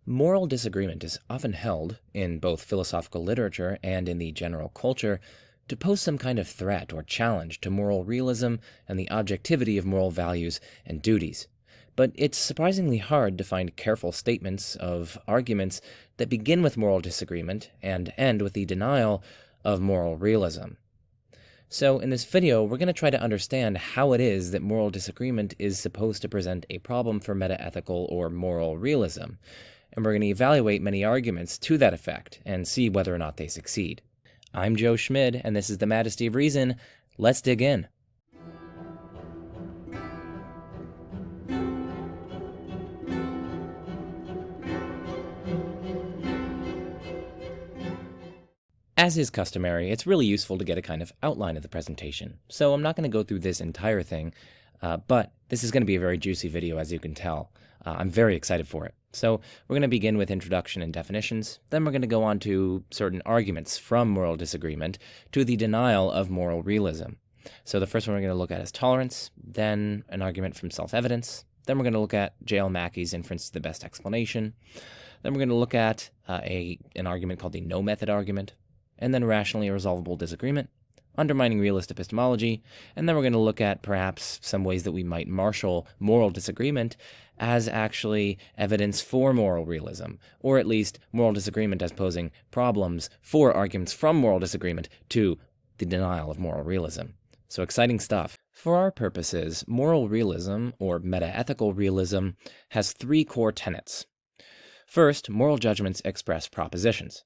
Moral disagreement is often held, in both philosophical literature and in the general culture, to pose some kind of threat or challenge to moral realism and the objectivity of moral values and duties. But it's surprisingly hard to find careful statements of arguments that begin with moral disagreement and end with the denial of moral realism. So, in this video, we're going to try to understand how it is that moral disagreement is supposed to present a problem for metaethical or moral realism, and we're going to evaluate many arguments to that effect and see whether or not they succeed. I'm Joe Schmid, and this is the Majesty of Reason. Let's dig in. As is customary, it's really useful to get a kind of outline of the presentation, so I'm not going to go through this entire thing, but this is going to be a very juicy video, as you can tell. I'm very excited for it. So we're going to begin with introduction and definitions, then we're going to go on to certain arguments from moral disagreement to the denial of moral realism. So the first one we're going to look at is tolerance, then an argument from self-evidence, then we're going to look at J.L. Mackey's Inference is the best explanation, then we're going to look at an argument called the no-method argument, and then rationally irresolvable disagreement, undermining realist epistemology, and then we're going to look at perhaps some ways that we might marshal moral disagreement as actually evidence for moral realism, or at least moral disagreement as posing problems for arguments from moral disagreement to the denial of moral realism. So exciting stuff. For our purposes, moral realism, or metaethical realism, has three core tenets. First, moral judgments express propositions.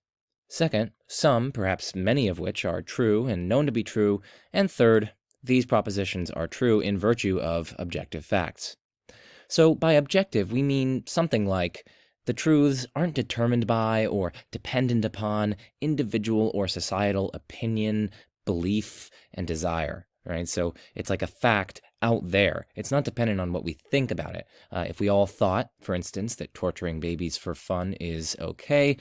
Second, some, perhaps many of which are true and known to be true, and third, these propositions are true in virtue of objective facts. So by objective, we mean something like, the truths aren't determined by or dependent upon individual or societal opinion, belief, and desire, right? So it's like a fact out there. It's not dependent on what we think about it. If we all thought, for instance, that torturing babies for fun is okay,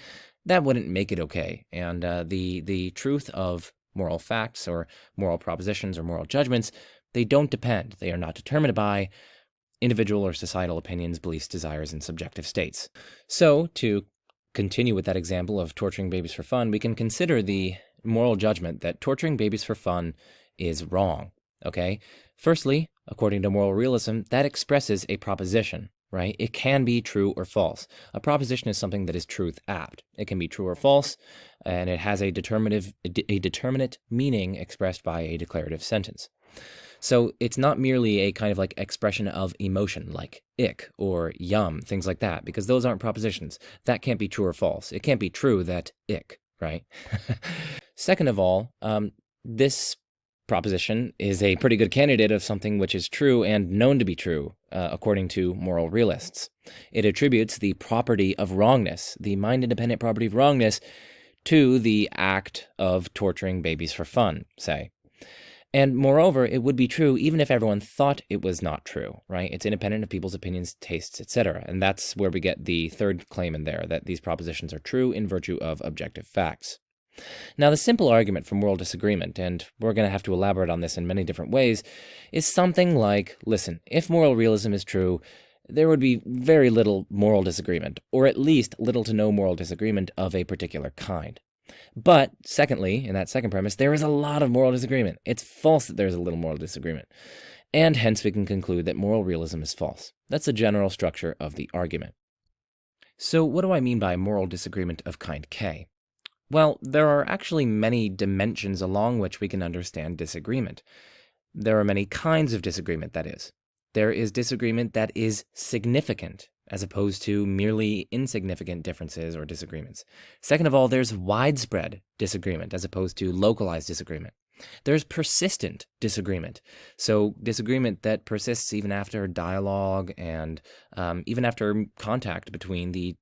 that wouldn't make it okay. And the truth of moral facts or moral propositions or moral judgments, they don't depend. They are not determined by individual or societal opinions, beliefs, desires, and subjective states. So to continue with that example of torturing babies for fun, we can consider the moral judgment that torturing babies for fun is wrong, okay? Firstly, according to moral realism, that expresses a proposition, right? It can be true or false. A proposition is something that is truth apt. It can be true or false, and it has a determinate meaning expressed by a declarative sentence. So it's not merely a kind of like expression of emotion, like ick or yum, things like that, because those aren't propositions. That can't be true or false. It can't be true that ick, right? Second of all, this proposition is a pretty good candidate of something which is true and known to be true, according to moral realists. It attributes the property of wrongness, the mind-independent property of wrongness, to the act of torturing babies for fun, say. And moreover, it would be true even if everyone thought it was not true, right? It's independent of people's opinions, tastes, etc. And that's where we get the third claim in there, that these propositions are true in virtue of objective facts. Now, the simple argument for moral disagreement, and we're going to have to elaborate on this in many different ways, is something like, listen, if moral realism is true, there would be very little moral disagreement, or at least little to no moral disagreement of a particular kind. But, secondly, in that second premise, there is a lot of moral disagreement. It's false that there's a little moral disagreement. And hence we can conclude that moral realism is false. That's the general structure of the argument. So what do I mean by moral disagreement of kind K? Well, there are actually many dimensions along which we can understand disagreement. There are many kinds of disagreement, that is. There is disagreement that is significant, as opposed to merely insignificant differences or disagreements. Second of all, there's widespread disagreement, as opposed to localized disagreement. There's persistent disagreement, so disagreement that persists even after dialogue and even after contact between the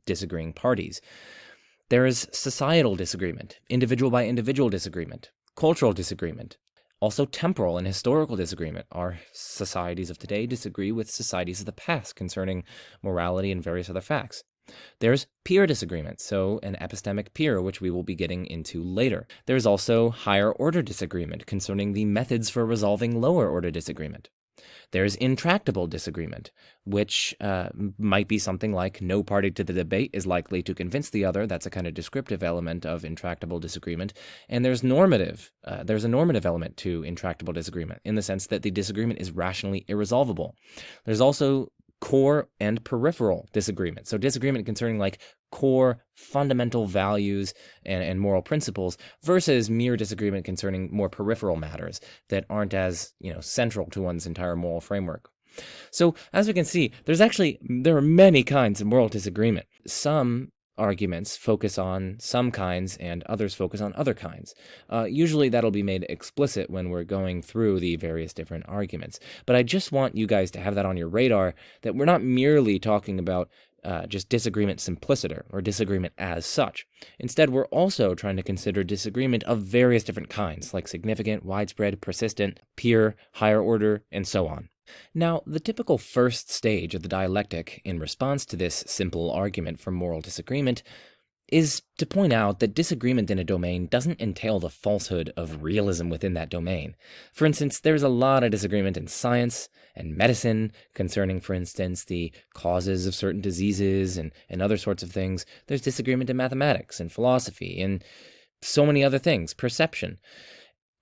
disagreeing parties. There is societal disagreement, individual by individual disagreement, cultural disagreement, also temporal and historical disagreement. Our societies of today disagree with societies of the past concerning morality and various other facts. There's peer disagreement, so an epistemic peer, which we will be getting into later. There's also higher order disagreement concerning the methods for resolving lower order disagreement. There's intractable disagreement, which might be something like no party to the debate is likely to convince the other. That's a kind of descriptive element of intractable disagreement. And there's normative. There's a normative element to intractable disagreement in the sense that the disagreement is rationally irresolvable. There's also core and peripheral disagreement. So disagreement concerning like core fundamental values and moral principles versus mere disagreement concerning more peripheral matters that aren't as, central to one's entire moral framework. So as we can see, there are many kinds of moral disagreement. Some arguments focus on some kinds and others focus on other kinds. Usually that'll be made explicit when we're going through the various different arguments. But I just want you guys to have that on your radar, that we're not merely talking about just disagreement simpliciter or disagreement as such. Instead, we're also trying to consider disagreement of various different kinds, like significant, widespread, persistent, pure, higher order, and so on. Now, the typical first stage of the dialectic in response to this simple argument for moral disagreement is to point out that disagreement in a domain doesn't entail the falsehood of realism within that domain. For instance, there's a lot of disagreement in science and medicine concerning, for instance, the causes of certain diseases and other sorts of things. There's disagreement in mathematics and philosophy and so many other things, perception.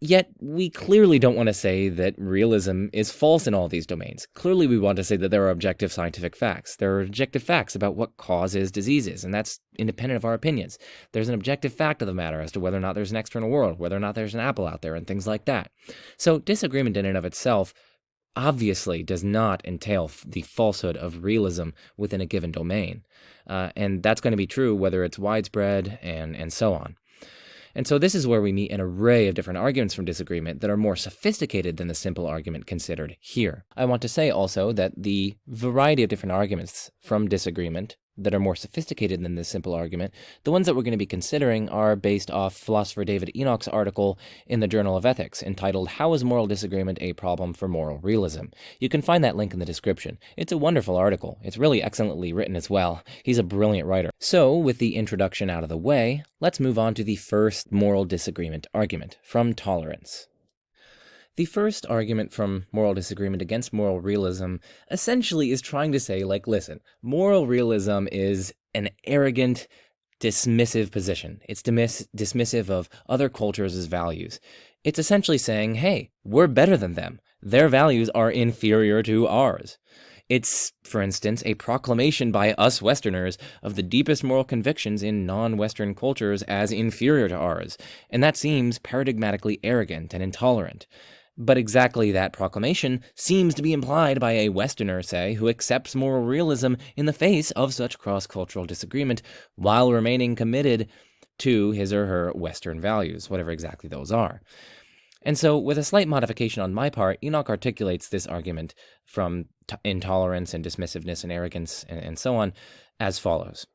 Yet, we clearly don't want to say that realism is false in all these domains. Clearly, we want to say that there are objective scientific facts. There are objective facts about what causes diseases, and that's independent of our opinions. There's an objective fact of the matter as to whether or not there's an external world, whether or not there's an apple out there, and things like that. So, disagreement in and of itself obviously does not entail the falsehood of realism within a given domain. And that's going to be true whether it's widespread and so on. And so this is where we meet an array of different arguments from disagreement that are more sophisticated than the simple argument considered here. I want to say also that the variety of different arguments from disagreement that are more sophisticated than this simple argument, the ones that we're going to be considering are based off philosopher David Enoch's article in the Journal of Ethics entitled How is Moral Disagreement a Problem for Moral Realism? You can find that link in the description. It's a wonderful article. It's really excellently written as well. He's a brilliant writer. So, with the introduction out of the way, let's move on to the first moral disagreement argument, from tolerance. The first argument from moral disagreement against moral realism essentially is trying to say, listen, moral realism is an arrogant, dismissive position. It's dismissive of other cultures' values. It's essentially saying, hey, we're better than them. Their values are inferior to ours. It's, for instance, a proclamation by us Westerners of the deepest moral convictions in non-Western cultures as inferior to ours, and that seems paradigmatically arrogant and intolerant. But exactly that proclamation seems to be implied by a Westerner, say, who accepts moral realism in the face of such cross-cultural disagreement while remaining committed to his or her Western values, whatever exactly those are. And so, with a slight modification on my part, Enoch articulates this argument from intolerance and dismissiveness and arrogance and so on as follows.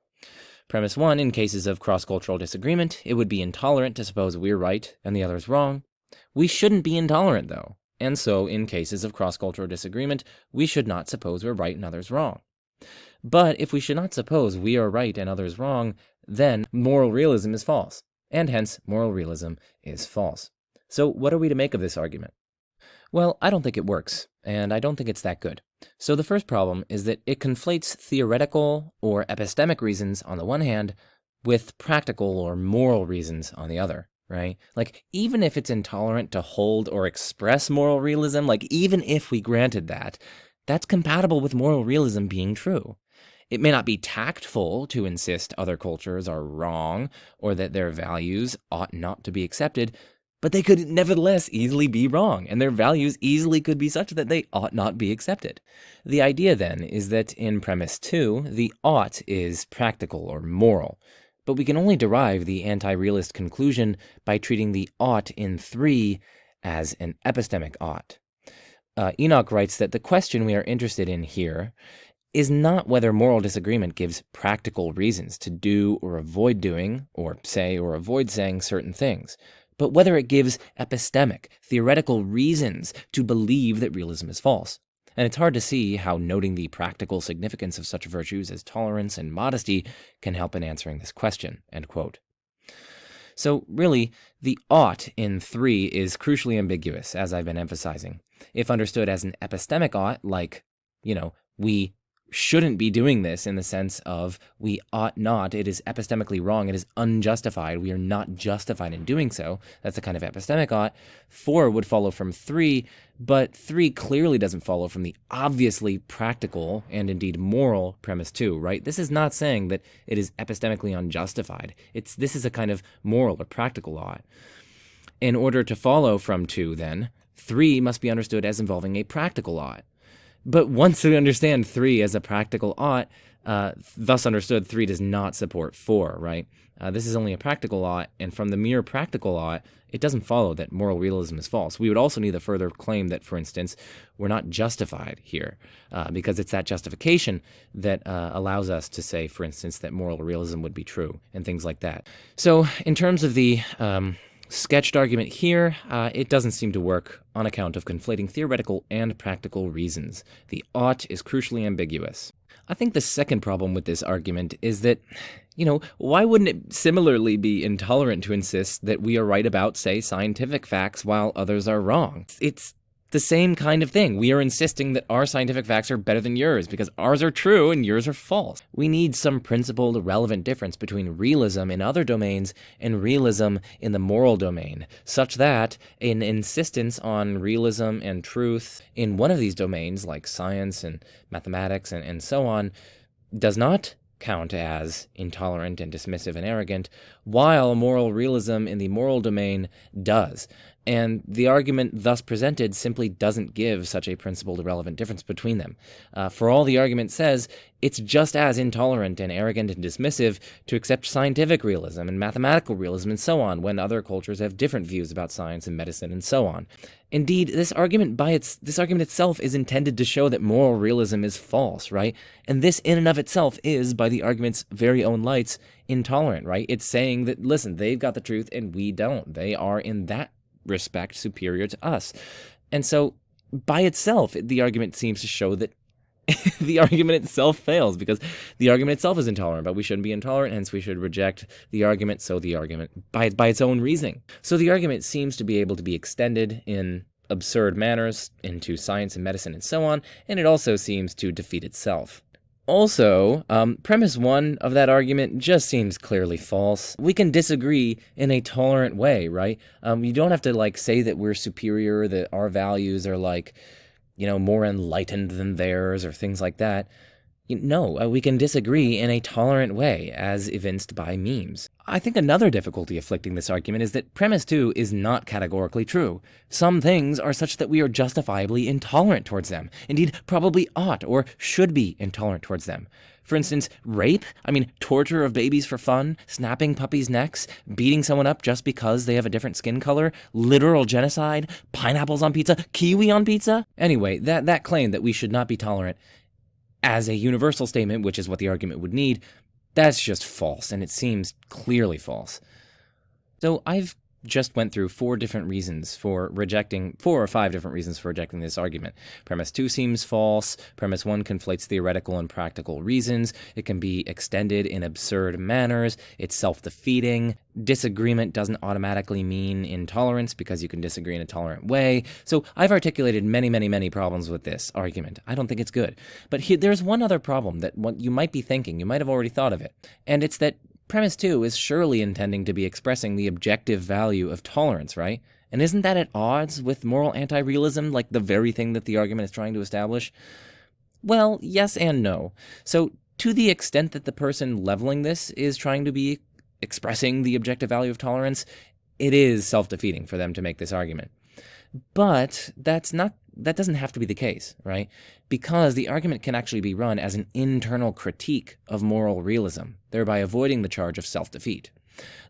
Premise 1, in cases of cross-cultural disagreement, it would be intolerant to suppose we're right and the other's wrong. We shouldn't be intolerant, though, and so in cases of cross-cultural disagreement, we should not suppose we're right and others wrong. But if we should not suppose we are right and others wrong, then moral realism is false, and hence moral realism is false. So what are we to make of this argument? Well, I don't think it works, and I don't think it's that good. So the first problem is that it conflates theoretical or epistemic reasons on the one hand with practical or moral reasons on the other. Right? Even if it's intolerant to hold or express moral realism, even if we granted that, that's compatible with moral realism being true. It may not be tactful to insist other cultures are wrong or that their values ought not to be accepted, but they could nevertheless easily be wrong, and their values easily could be such that they ought not be accepted. The idea, then, is that in premise 2, the ought is practical or moral, but we can only derive the anti-realist conclusion by treating the ought in 3 as an epistemic ought. Enoch writes that the question we are interested in here is not whether moral disagreement gives practical reasons to do or avoid doing, or say or avoid saying certain things, but whether it gives epistemic, theoretical reasons to believe that realism is false. And it's hard to see how noting the practical significance of such virtues as tolerance and modesty can help in answering this question, end quote. So really, the ought in 3 is crucially ambiguous, as I've been emphasizing. If understood as an epistemic ought, like, we shouldn't be doing this in the sense of we ought not, it is epistemically wrong, it is unjustified, we are not justified in doing so, that's a kind of epistemic ought. 4 would follow from 3, but 3 clearly doesn't follow from the obviously practical and indeed moral premise 2, right? This is not saying that it is epistemically unjustified. This is a kind of moral or practical ought. In order to follow from 2, then, 3 must be understood as involving a practical ought. But once we understand 3 as a practical ought, thus understood, 3 does not support 4, right? This is only a practical ought, and from the mere practical ought, it doesn't follow that moral realism is false. We would also need a further claim that, for instance, we're not justified here, because it's that justification that allows us to say, for instance, that moral realism would be true, and things like that. So, in terms of the sketched argument here, it doesn't seem to work on account of conflating theoretical and practical reasons. The ought is crucially ambiguous. I think the second problem with this argument is that, why wouldn't it similarly be intolerant to insist that we are right about, say, scientific facts while others are wrong? It's the same kind of thing. We are insisting that our scientific facts are better than yours because ours are true and yours are false. We need some principled, relevant difference between realism in other domains and realism in the moral domain, such that an insistence on realism and truth in one of these domains, like science and mathematics and so on, does not count as intolerant and dismissive and arrogant, while moral realism in the moral domain does. And the argument thus presented simply doesn't give such a principled relevant difference between them. For all the argument says, it's just as intolerant and arrogant and dismissive to accept scientific realism and mathematical realism and so on when other cultures have different views about science and medicine and so on. Indeed, this argument itself is intended to show that moral realism is false, right? And this in and of itself is, by the argument's very own lights, intolerant, right? It's saying that, listen, they've got the truth and we don't. They are in that respect superior to us. And so by itself, the argument seems to show that the argument itself fails because the argument itself is intolerant, but we shouldn't be intolerant, hence we should reject the argument, so the argument by its own reasoning. So the argument seems to be able to be extended in absurd manners into science and medicine and so on, and it also seems to defeat itself. Also, premise 1 of that argument just seems clearly false. We can disagree in a tolerant way, right? You don't have to, say that we're superior, that our values are, more enlightened than theirs, or things like that. No, we can disagree in a tolerant way, as evinced by memes. I think another difficulty afflicting this argument is that premise 2 is not categorically true. Some things are such that we are justifiably intolerant towards them, indeed probably ought or should be intolerant towards them. For instance, rape, torture of babies for fun, snapping puppies' necks, beating someone up just because they have a different skin color, literal genocide, pineapples on pizza, kiwi on pizza. Anyway, that claim that we should not be tolerant as a universal statement, which is what the argument would need, that's just false, and it seems clearly false. So I've just went through 4 or 5 different reasons for rejecting this argument. Premise 2 seems false. Premise 1 conflates theoretical and practical reasons. It can be extended in absurd manners. It's self-defeating. Disagreement doesn't automatically mean intolerance because you can disagree in a tolerant way. So I've articulated many, many, many problems with this argument. I don't think it's good. But there's one other problem that what you might be thinking, you might have already thought of it, and it's that premise 2 is surely intending to be expressing the objective value of tolerance, right? And isn't that at odds with moral anti-realism, like the very thing that the argument is trying to establish? Well, yes and no. So to the extent that the person leveling this is trying to be expressing the objective value of tolerance, it is self-defeating for them to make this argument. But that doesn't have to be the case, right? Because the argument can actually be run as an internal critique of moral realism, thereby avoiding the charge of self-defeat.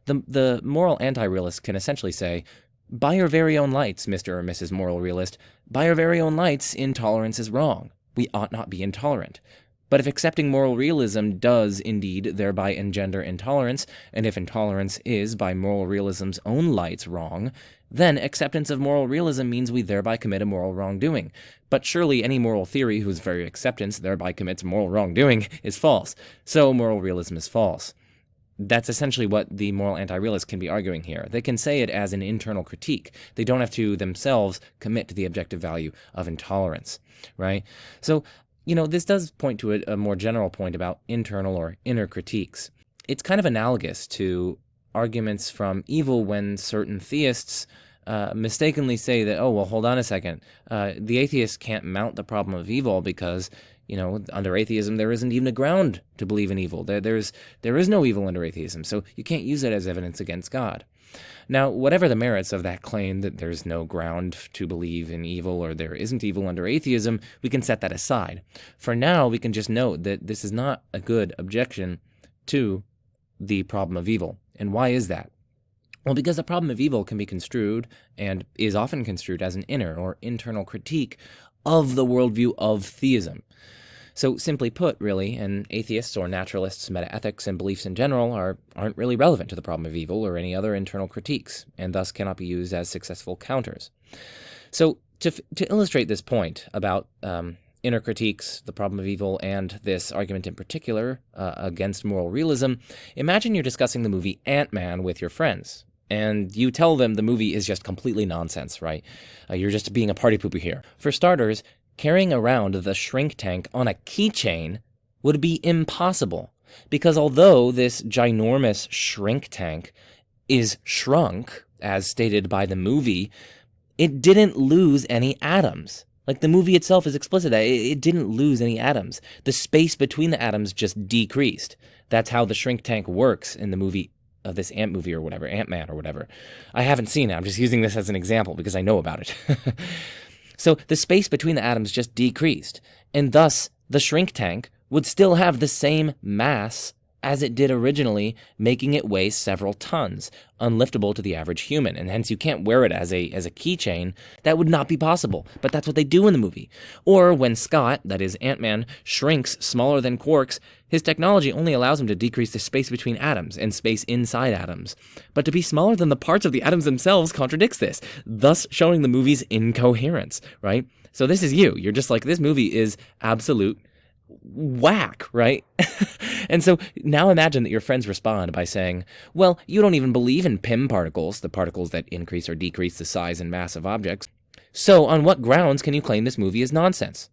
The moral anti-realist can essentially say, by your very own lights, Mr. or Mrs. Moral Realist, by your very own lights, intolerance is wrong. We ought not be intolerant. But if accepting moral realism does indeed thereby engender intolerance, and if intolerance is, by moral realism's own lights, wrong, then acceptance of moral realism means we thereby commit a moral wrongdoing. But surely any moral theory whose very acceptance thereby commits moral wrongdoing is false. So moral realism is false. That's essentially what the moral anti-realist can be arguing here. They can say it as an internal critique. They don't have to themselves commit to the objective value of intolerance, right? So, this does point to a more general point about internal or inner critiques. It's kind of analogous to arguments from evil when certain theists mistakenly say that, oh, well, hold on a second. The atheist can't mount the problem of evil because under atheism, there isn't even a ground to believe in evil. There is no evil under atheism, so you can't use it as evidence against God. Now, whatever the merits of that claim that there's no ground to believe in evil or there isn't evil under atheism, we can set that aside. For now, we can just note that this is not a good objection to the problem of evil. And why is that? Well, because the problem of evil can be construed, and is often construed, as an inner or internal critique of the worldview of theism. So simply put, really, and atheists or naturalists' metaethics and beliefs in general aren't really relevant to the problem of evil or any other internal critiques, and thus cannot be used as successful counters. So to illustrate this point about inner critiques, the problem of evil, and this argument in particular against moral realism, imagine you're discussing the movie Ant-Man with your friends. And you tell them the movie is just completely nonsense, right? You're just being a party pooper here. For starters, carrying around the shrink tank on a keychain would be impossible. Because although this ginormous shrink tank is shrunk, as stated by the movie, it didn't lose any atoms. Like, the movie itself is explicit that it didn't lose any atoms. The space between the atoms just decreased. That's how the shrink tank works in the movie of this Ant movie or whatever, Ant-Man or whatever. I haven't seen it. I'm just using this as an example because I know about it. So the space between the atoms just decreased, and thus the shrink tank would still have the same mass as it did originally, making it weigh several tons, unliftable to the average human, and hence you can't wear it as a keychain. That would not be possible, but that's what they do in the movie. Or when Scott, that is Ant-Man, shrinks smaller than Quark's, his technology only allows him to decrease the space between atoms and space inside atoms. But to be smaller than the parts of the atoms themselves contradicts this, thus showing the movie's incoherence, right? So this is you. You're just like, this movie is absolute whack, right? And so now imagine that your friends respond by saying, well, you don't even believe in Pym particles, the particles that increase or decrease the size and mass of objects. So on what grounds can you claim this movie is nonsense?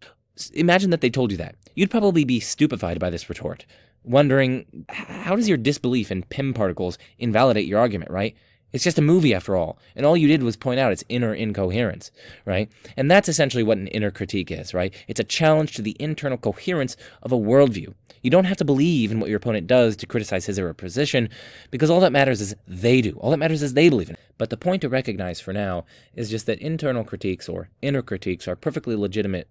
Imagine that they told you that. You'd probably be stupefied by this retort, wondering, how does your disbelief in Pym particles invalidate your argument, right? It's just a movie after all, and all you did was point out its inner incoherence, right? And that's essentially what an inner critique is, right? It's a challenge to the internal coherence of a worldview. You don't have to believe in what your opponent does to criticize his or her position, because all that matters is they do. All that matters is they believe in it. But the point to recognize for now is just that internal critiques or inner critiques are perfectly legitimate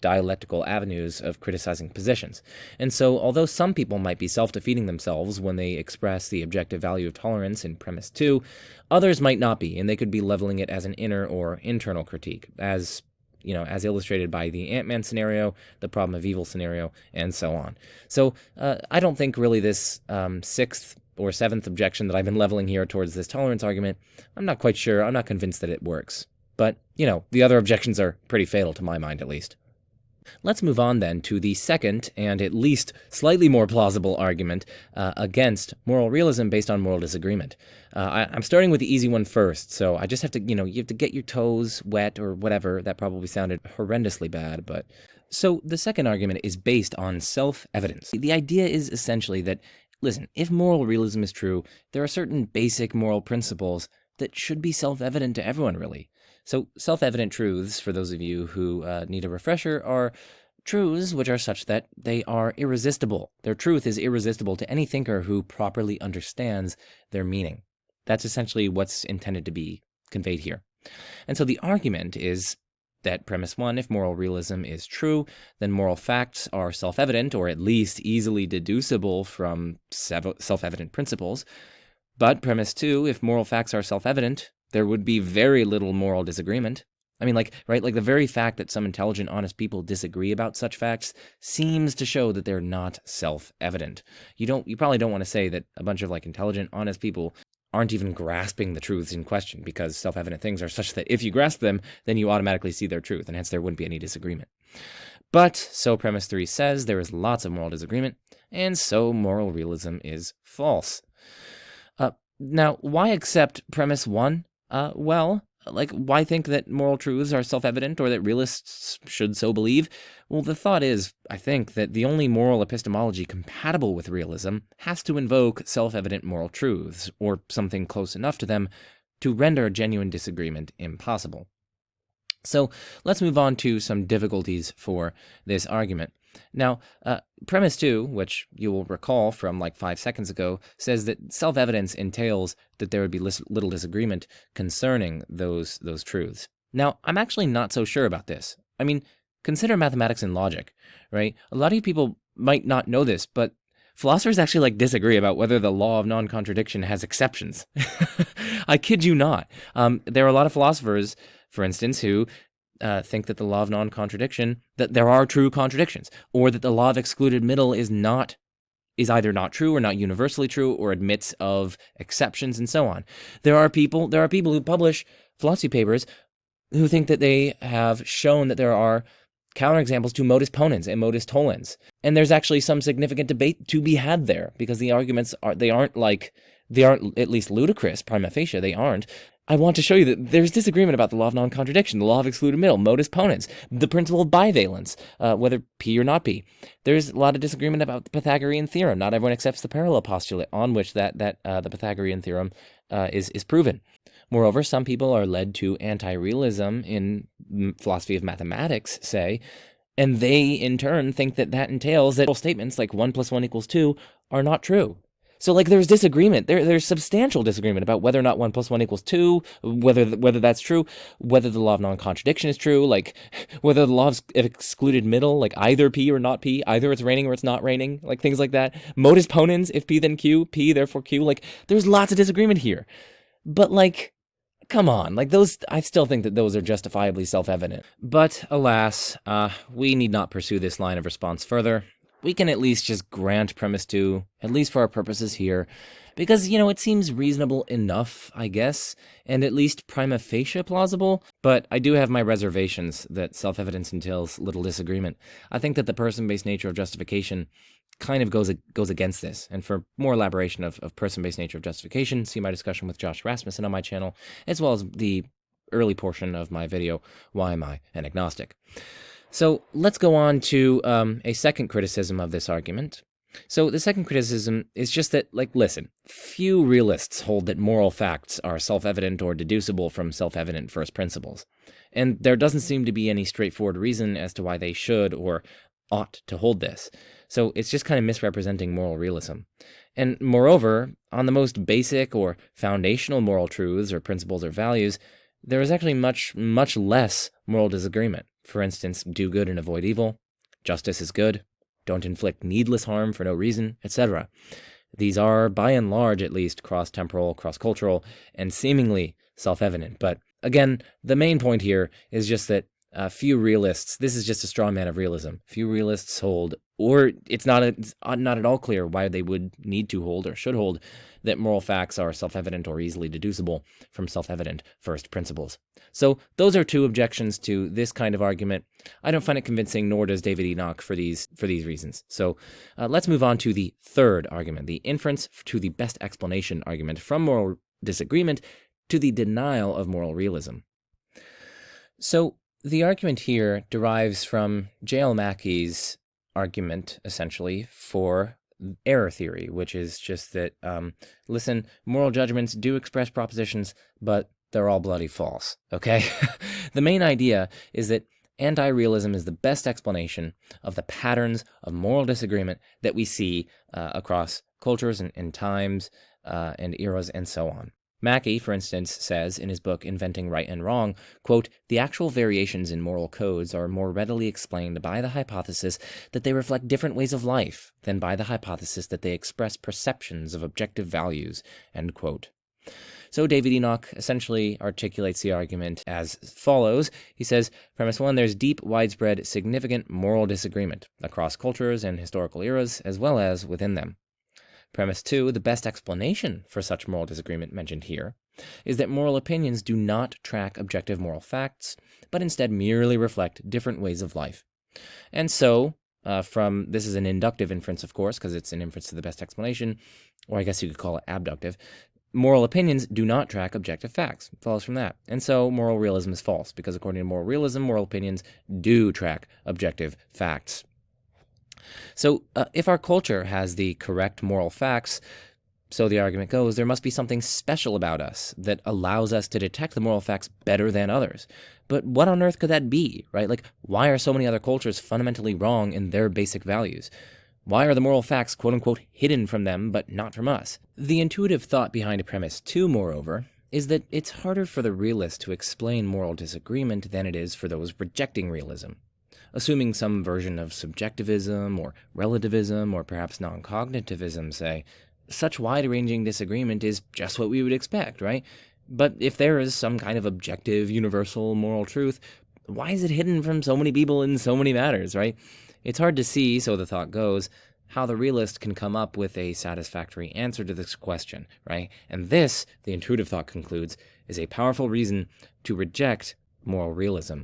dialectical avenues of criticizing positions. And so, although some people might be self-defeating themselves when they express the objective value of tolerance in premise 2, others might not be, and they could be leveling it as an inner or internal critique, as illustrated by the Ant-Man scenario, the problem of evil scenario, and so on. So, I don't think really this sixth or seventh objection that I've been leveling here towards this tolerance argument, I'm not quite sure, I'm not convinced that it works. But, the other objections are pretty fatal to my mind, at least. Let's move on then to the second and at least slightly more plausible argument against moral realism based on moral disagreement. I'm starting with the easy one first, so I just have to, you have to get your toes wet or whatever. That probably sounded horrendously bad, but... So the second argument is based on self-evidence. The idea is essentially that, listen, if moral realism is true, there are certain basic moral principles that should be self-evident to everyone, really. So self-evident truths, for those of you who need a refresher, are truths which are such that they are irresistible. Their truth is irresistible to any thinker who properly understands their meaning. That's essentially what's intended to be conveyed here. And so the argument is that premise 1, if moral realism is true, then moral facts are self-evident, or at least easily deducible from self-evident principles. But premise 2, if moral facts are self-evident, there would be very little moral disagreement. I mean, the very fact that some intelligent, honest people disagree about such facts seems to show that they're not self-evident. You probably don't want to say that a bunch of intelligent, honest people aren't even grasping the truths in question, because self-evident things are such that if you grasp them, then you automatically see their truth, and hence there wouldn't be any disagreement. But, so premise 3 says, there is lots of moral disagreement, and so moral realism is false. Now, why accept premise 1? Why think that moral truths are self-evident or that realists should so believe? Well, the thought is, I think, that the only moral epistemology compatible with realism has to invoke self-evident moral truths, or something close enough to them, to render genuine disagreement impossible. So let's move on to some difficulties for this argument. Now, premise 2, which you will recall from like 5 seconds ago, says that self-evidence entails that there would be little disagreement concerning those truths. Now, I'm actually not so sure about this. I mean, consider mathematics and logic, right? A lot of you people might not know this, but philosophers actually disagree about whether the law of non-contradiction has exceptions. I kid you not. There are a lot of philosophers, for instance, who think that the law of non-contradiction, that there are true contradictions, or that the law of excluded middle is either not true or not universally true, or admits of exceptions and so on. There are people who publish philosophy papers who think that they have shown that there are counterexamples to modus ponens and modus tollens. And there's actually some significant debate to be had there, because the arguments aren't at least ludicrous prima facie, they aren't. I want to show you that there's disagreement about the law of non-contradiction, the law of excluded middle, modus ponens, the principle of bivalence, whether P or not P. There's a lot of disagreement about the Pythagorean theorem. Not everyone accepts the parallel postulate on which the Pythagorean theorem is proven. Moreover, some people are led to anti-realism in philosophy of mathematics, say, and they in turn think that entails that statements like 1 + 1 = 2 are not true. So there's disagreement. There's substantial disagreement about whether or not 1 + 1 = 2, whether that's true, whether the law of non-contradiction is true, whether the law of excluded middle, either P or not P, either it's raining or it's not raining, things like that. Modus ponens, if P then Q, P therefore Q. There's lots of disagreement here. But come on, those, I still think that those are justifiably self-evident. But alas, we need not pursue this line of response further. We can at least just grant premise 2, at least for our purposes here, because, it seems reasonable enough, I guess, and at least prima facie plausible, but I do have my reservations that self-evidence entails little disagreement. I think that the person-based nature of justification kind of goes against this, and for more elaboration of person-based nature of justification, see my discussion with Josh Rasmussen on my channel, as well as the early portion of my video, Why Am I an Agnostic? So let's go on to a second criticism of this argument. So the second criticism is just that, listen, few realists hold that moral facts are self-evident or deducible from self-evident first principles. And there doesn't seem to be any straightforward reason as to why they should or ought to hold this. So it's just kind of misrepresenting moral realism. And moreover, on the most basic or foundational moral truths or principles or values, there is actually much, much less moral disagreement. For instance, do good and avoid evil, justice is good, don't inflict needless harm for no reason, etc. These are, by and large at least, cross-temporal, cross-cultural, and seemingly self-evident. But again, the main point here is just that few realists, this is just a straw man of realism, few realists hold, or it's not at all clear why they would need to hold or should hold, that moral facts are self-evident or easily deducible from self-evident first principles. So those are two objections to this kind of argument. I don't find it convincing, nor does David Enoch, for these reasons. So let's move on to the third argument, the inference to the best explanation argument, from moral disagreement to the denial of moral realism. So the argument here derives from J.L. Mackey's argument, essentially, for error theory, which is just that, listen, moral judgments do express propositions, but they're all bloody false, okay? The main idea is that anti-realism is the best explanation of the patterns of moral disagreement that we see across cultures and times and eras and so on. Mackey, for instance, says in his book Inventing Right and Wrong, quote, "The actual variations in moral codes are more readily explained by the hypothesis that they reflect different ways of life than by the hypothesis that they express perceptions of objective values," end quote. So David Enoch essentially articulates the argument as follows. He says, premise 1, there's deep, widespread, significant moral disagreement across cultures and historical eras, as well as within them. Premise 2, the best explanation for such moral disagreement mentioned here is that moral opinions do not track objective moral facts, but instead merely reflect different ways of life. And so, this is an inductive inference, of course, because it's an inference to the best explanation, or I guess you could call it abductive. Moral opinions do not track objective facts. It follows from that. And so moral realism is false, because according to moral realism, moral opinions do track objective facts. So if our culture has the correct moral facts, so the argument goes, there must be something special about us that allows us to detect the moral facts better than others. But what on earth could that be, right? Like, why are so many other cultures fundamentally wrong in their basic values? Why are the moral facts, quote-unquote, hidden from them, but not from us? The intuitive thought behind a premise 2, moreover, is that it's harder for the realist to explain moral disagreement than it is for those rejecting realism. Assuming some version of subjectivism or relativism or perhaps non-cognitivism, say, such wide-ranging disagreement is just what we would expect, right? But if there is some kind of objective, universal moral truth, why is it hidden from so many people in so many matters, right? It's hard to see, so the thought goes, how the realist can come up with a satisfactory answer to this question, right? And this, the intuitive thought concludes, is a powerful reason to reject moral realism.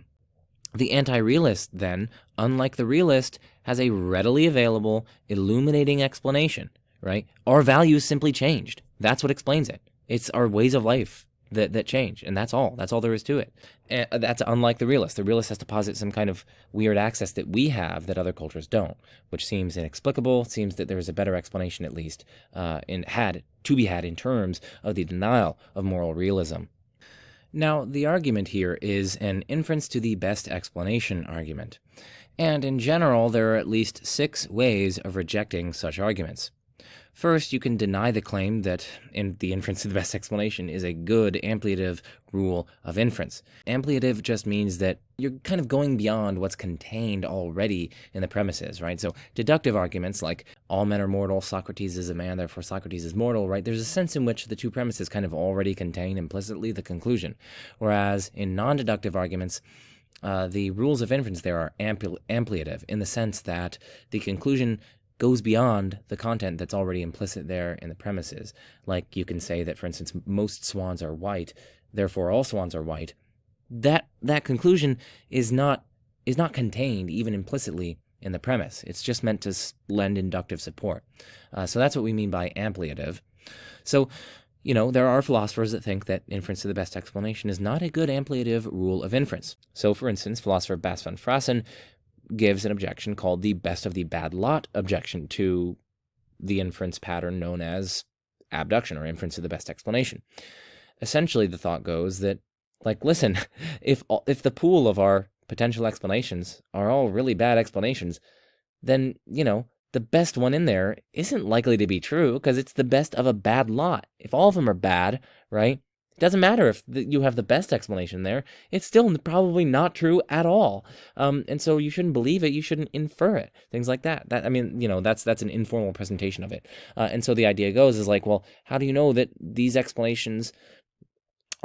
The anti-realist, then, unlike the realist, has a readily available, illuminating explanation, right? Our values simply changed. That's what explains it. It's our ways of life that change, and that's all. That's all there is to it. And that's unlike the realist. The realist has to posit some kind of weird access that we have that other cultures don't, which seems inexplicable. It seems that there is a better explanation, at least, to be had in terms of the denial of moral realism. Now, the argument here is an inference to the best explanation argument. And in general, there are at least 6 ways of rejecting such arguments. First, you can deny the claim that the inference to the best explanation is a good ampliative rule of inference. Ampliative just means that you're kind of going beyond what's contained already in the premises, right? So deductive arguments like all men are mortal, Socrates is a man, therefore Socrates is mortal, right? There's a sense in which the 2 premises kind of already contain implicitly the conclusion. Whereas in non-deductive arguments, the rules of inference there are ampliative in the sense that the conclusion goes beyond the content that's already implicit there in the premises. Like you can say that, for instance, most swans are white, therefore all swans are white. That conclusion is not contained even implicitly in the premise. It's just meant to lend inductive support. So that's what we mean by ampliative. So, there are philosophers that think that inference to the best explanation is not a good ampliative rule of inference. So, for instance, philosopher Bas van Fraassen gives an objection called the best of the bad lot objection to the inference pattern known as abduction, or inference to the best explanation. Essentially, the thought goes that, listen, if the pool of our potential explanations are all really bad explanations, then, the best one in there isn't likely to be true because it's the best of a bad lot. If all of them are bad, right? It doesn't matter if you have the best explanation there. It's still probably not true at all. And so you shouldn't believe it. You shouldn't infer it. Things like that. That's an informal presentation of it. And so the idea goes is well, how do you know that these explanations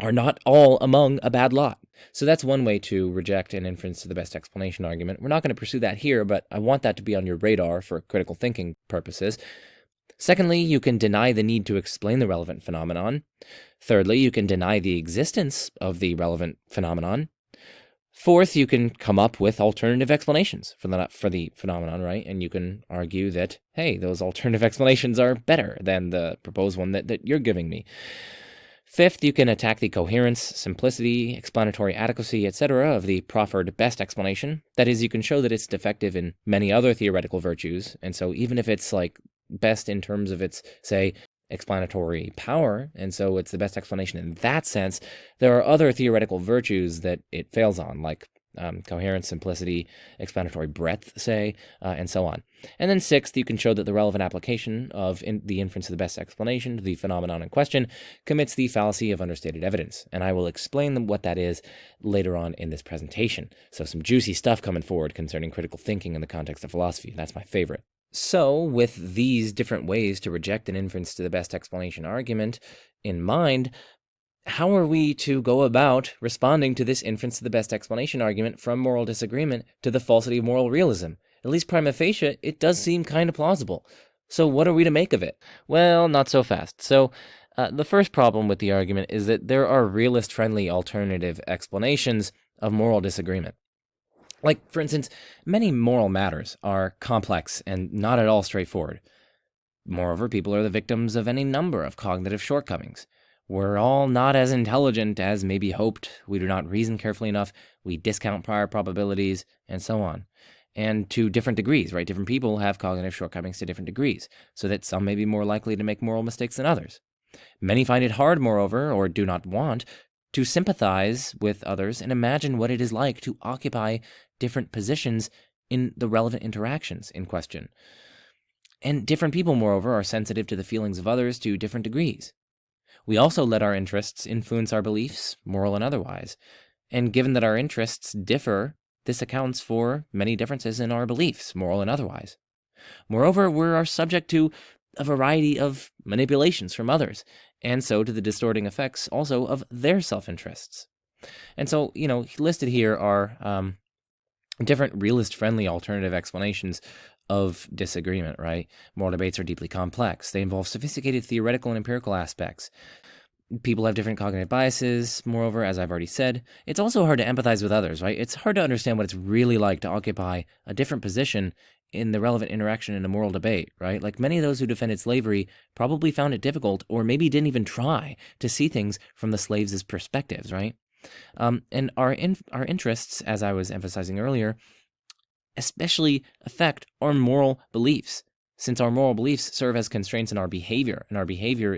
are not all among a bad lot? So that's one way to reject an inference to the best explanation argument. We're not going to pursue that here, but I want that to be on your radar for critical thinking purposes. Secondly, you can deny the need to explain the relevant phenomenon. Thirdly, you can deny the existence of the relevant phenomenon. Fourth, you can come up with alternative explanations for the phenomenon, right? And you can argue that, hey, those alternative explanations are better than the proposed one that you're giving me. Fifth, you can attack the coherence, simplicity, explanatory adequacy, etc. of the proffered best explanation. That is, you can show that it's defective in many other theoretical virtues, and so even if it's best in terms of its, say, explanatory power, and so it's the best explanation in that sense, there are other theoretical virtues that it fails on, like coherence, simplicity, explanatory breadth, say, and so on. And then sixth, you can show that the relevant application of the inference of the best explanation to the phenomenon in question commits the fallacy of understated evidence. And I will explain what that is later on in this presentation. So some juicy stuff coming forward concerning critical thinking in the context of philosophy. That's my favorite. So, with these different ways to reject an inference to the best explanation argument in mind, how are we to go about responding to this inference to the best explanation argument from moral disagreement to the falsity of moral realism? At least prima facie, it does seem kind of plausible. So what are we to make of it? Well, not so fast. So the first problem with the argument is that there are realist-friendly alternative explanations of moral disagreement. Like, for instance, many moral matters are complex and not at all straightforward. Moreover, people are the victims of any number of cognitive shortcomings. We're all not as intelligent as may be hoped. We do not reason carefully enough. We discount prior probabilities, and so on. And to different degrees, right? Different people have cognitive shortcomings to different degrees, so that some may be more likely to make moral mistakes than others. Many find it hard, moreover, or do not want, to sympathize with others and imagine what it is like to occupy different positions in the relevant interactions in question. And different people, moreover, are sensitive to the feelings of others to different degrees. We also let our interests influence our beliefs, moral and otherwise. And given that our interests differ, this accounts for many differences in our beliefs, moral and otherwise. Moreover, we are subject to a variety of manipulations from others, and so to the distorting effects also of their self-interests. And so, listed here are different realist-friendly alternative explanations of disagreement, right? Moral debates are deeply complex. They involve sophisticated theoretical and empirical aspects. People have different cognitive biases. Moreover, as I've already said, it's also hard to empathize with others, right? It's hard to understand what it's really like to occupy a different position in the relevant interaction in a moral debate, right? Like many of those who defended slavery probably found it difficult, or maybe didn't even try to see things from the slaves' perspectives, right? And our interests, as I was emphasizing earlier, especially affect our moral beliefs, since our moral beliefs serve as constraints in our behavior, and our behavior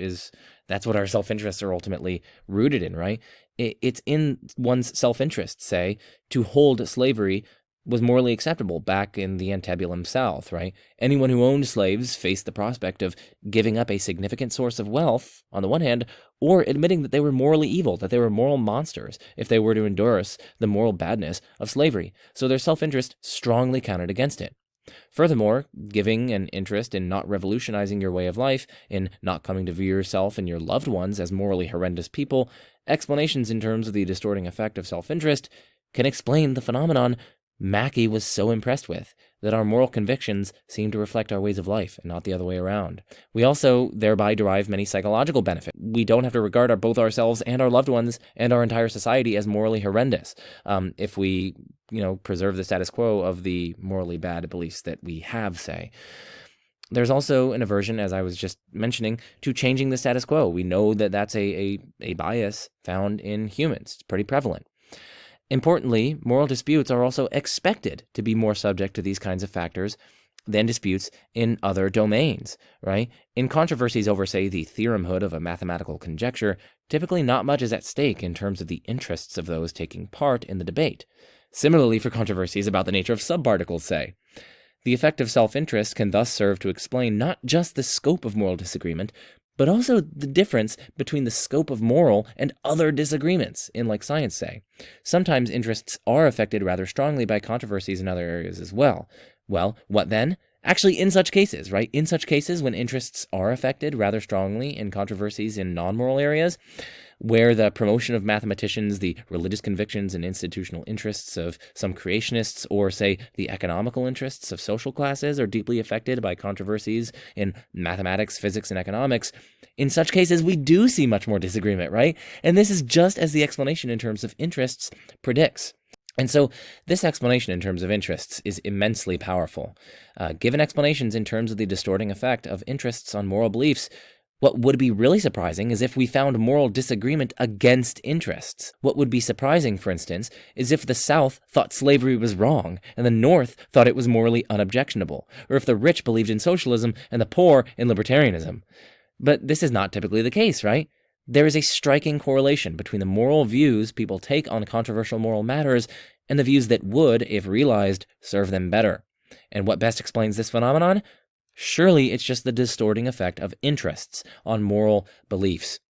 that's what our self-interests are ultimately rooted in, right? It's in one's self-interest, say, to hold slavery was morally acceptable back in the antebellum South, right? Anyone who owned slaves faced the prospect of giving up a significant source of wealth, on the one hand, or admitting that they were morally evil, that they were moral monsters, if they were to endorse the moral badness of slavery. So their self-interest strongly counted against it. Furthermore, giving an interest in not revolutionizing your way of life, in not coming to view yourself and your loved ones as morally horrendous people, explanations in terms of the distorting effect of self-interest can explain the phenomenon Mackey was so impressed with, that our moral convictions seem to reflect our ways of life and not the other way around. We also thereby derive many psychological benefits. We don't have to regard both ourselves and our loved ones and our entire society as morally horrendous if we, preserve the status quo of the morally bad beliefs that we have, say. There's also an aversion, as I was just mentioning, to changing the status quo. We know that that's a bias found in humans. It's pretty prevalent. Importantly, moral disputes are also expected to be more subject to these kinds of factors than disputes in other domains, right? In controversies over, say, the theoremhood of a mathematical conjecture, typically not much is at stake in terms of the interests of those taking part in the debate. Similarly, for controversies about the nature of subparticles, say. The effect of self-interest can thus serve to explain not just the scope of moral disagreement, but also the difference between the scope of moral and other disagreements in, like science, say. Sometimes interests are affected rather strongly by controversies in other areas as well. Well, what then? Actually, in such cases, right? In such cases, when interests are affected rather strongly in controversies in non-moral areas, where the promotion of mathematicians, the religious convictions and institutional interests of some creationists, or, say, the economical interests of social classes are deeply affected by controversies in mathematics, physics, and economics, in such cases, we do see much more disagreement, right? And this is just as the explanation in terms of interests predicts. And so this explanation in terms of interests is immensely powerful. Given explanations in terms of the distorting effect of interests on moral beliefs, what would be really surprising is if we found moral disagreement against interests. What would be surprising, for instance, is if the South thought slavery was wrong and the North thought it was morally unobjectionable, or if the rich believed in socialism and the poor in libertarianism. But this is not typically the case, right? There is a striking correlation between the moral views people take on controversial moral matters and the views that would, if realized, serve them better. And what best explains this phenomenon? Surely it's just the distorting effect of interests on moral beliefs.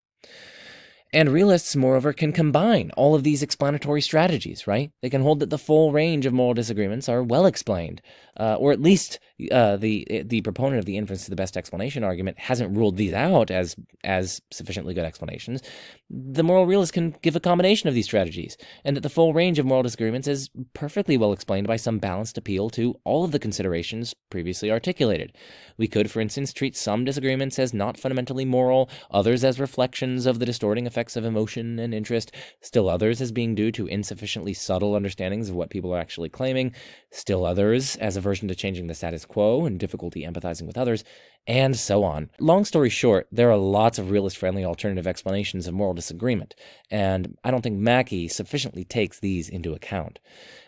And realists, moreover, can combine all of these explanatory strategies, right? They can hold that the full range of moral disagreements are well explained, or at least the proponent of the inference to the best explanation argument hasn't ruled these out as sufficiently good explanations. The moral realist can give a combination of these strategies, and that the full range of moral disagreements is perfectly well explained by some balanced appeal to all of the considerations previously articulated. We could, for instance, treat some disagreements as not fundamentally moral, others as reflections of the distorting effect effects of emotion and interest, still others as being due to insufficiently subtle understandings of what people are actually claiming, still others as aversion to changing the status quo and difficulty empathizing with others, and so on. Long story short, there are lots of realist-friendly alternative explanations of moral disagreement, and I don't think Mackey sufficiently takes these into account.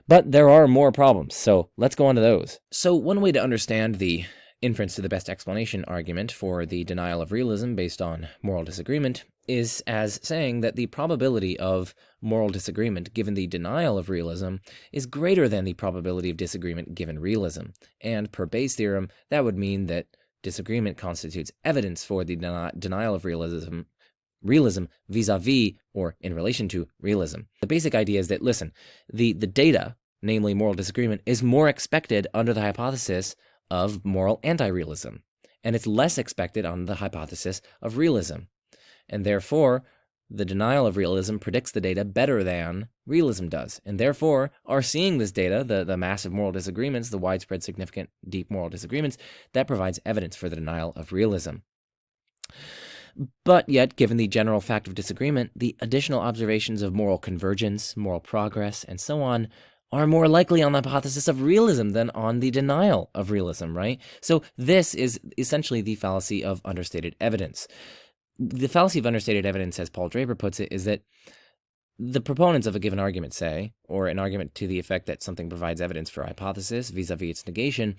But there are more problems, so let's go on to those. So one way to understand the inference to the best explanation argument for the denial of realism based on moral disagreement is as saying that the probability of moral disagreement given the denial of realism is greater than the probability of disagreement given realism. And per Bayes' theorem, that would mean that disagreement constitutes evidence for the denial of realism vis-a-vis or in relation to realism. The basic idea is that, listen, the data, namely moral disagreement, is more expected under the hypothesis of moral anti-realism, and it's less expected on the hypothesis of realism. And therefore, the denial of realism predicts the data better than realism does. And therefore, our seeing this data, the massive moral disagreements, the widespread, significant, deep moral disagreements, that provides evidence for the denial of realism. But yet, given the general fact of disagreement, the additional observations of moral convergence, moral progress, and so on are more likely on the hypothesis of realism than on the denial of realism, right? So this is essentially the fallacy of understated evidence. The fallacy of understated evidence, as Paul Draper puts it, is that the proponents of a given argument say, or an argument to the effect that something provides evidence for a hypothesis vis-a-vis its negation,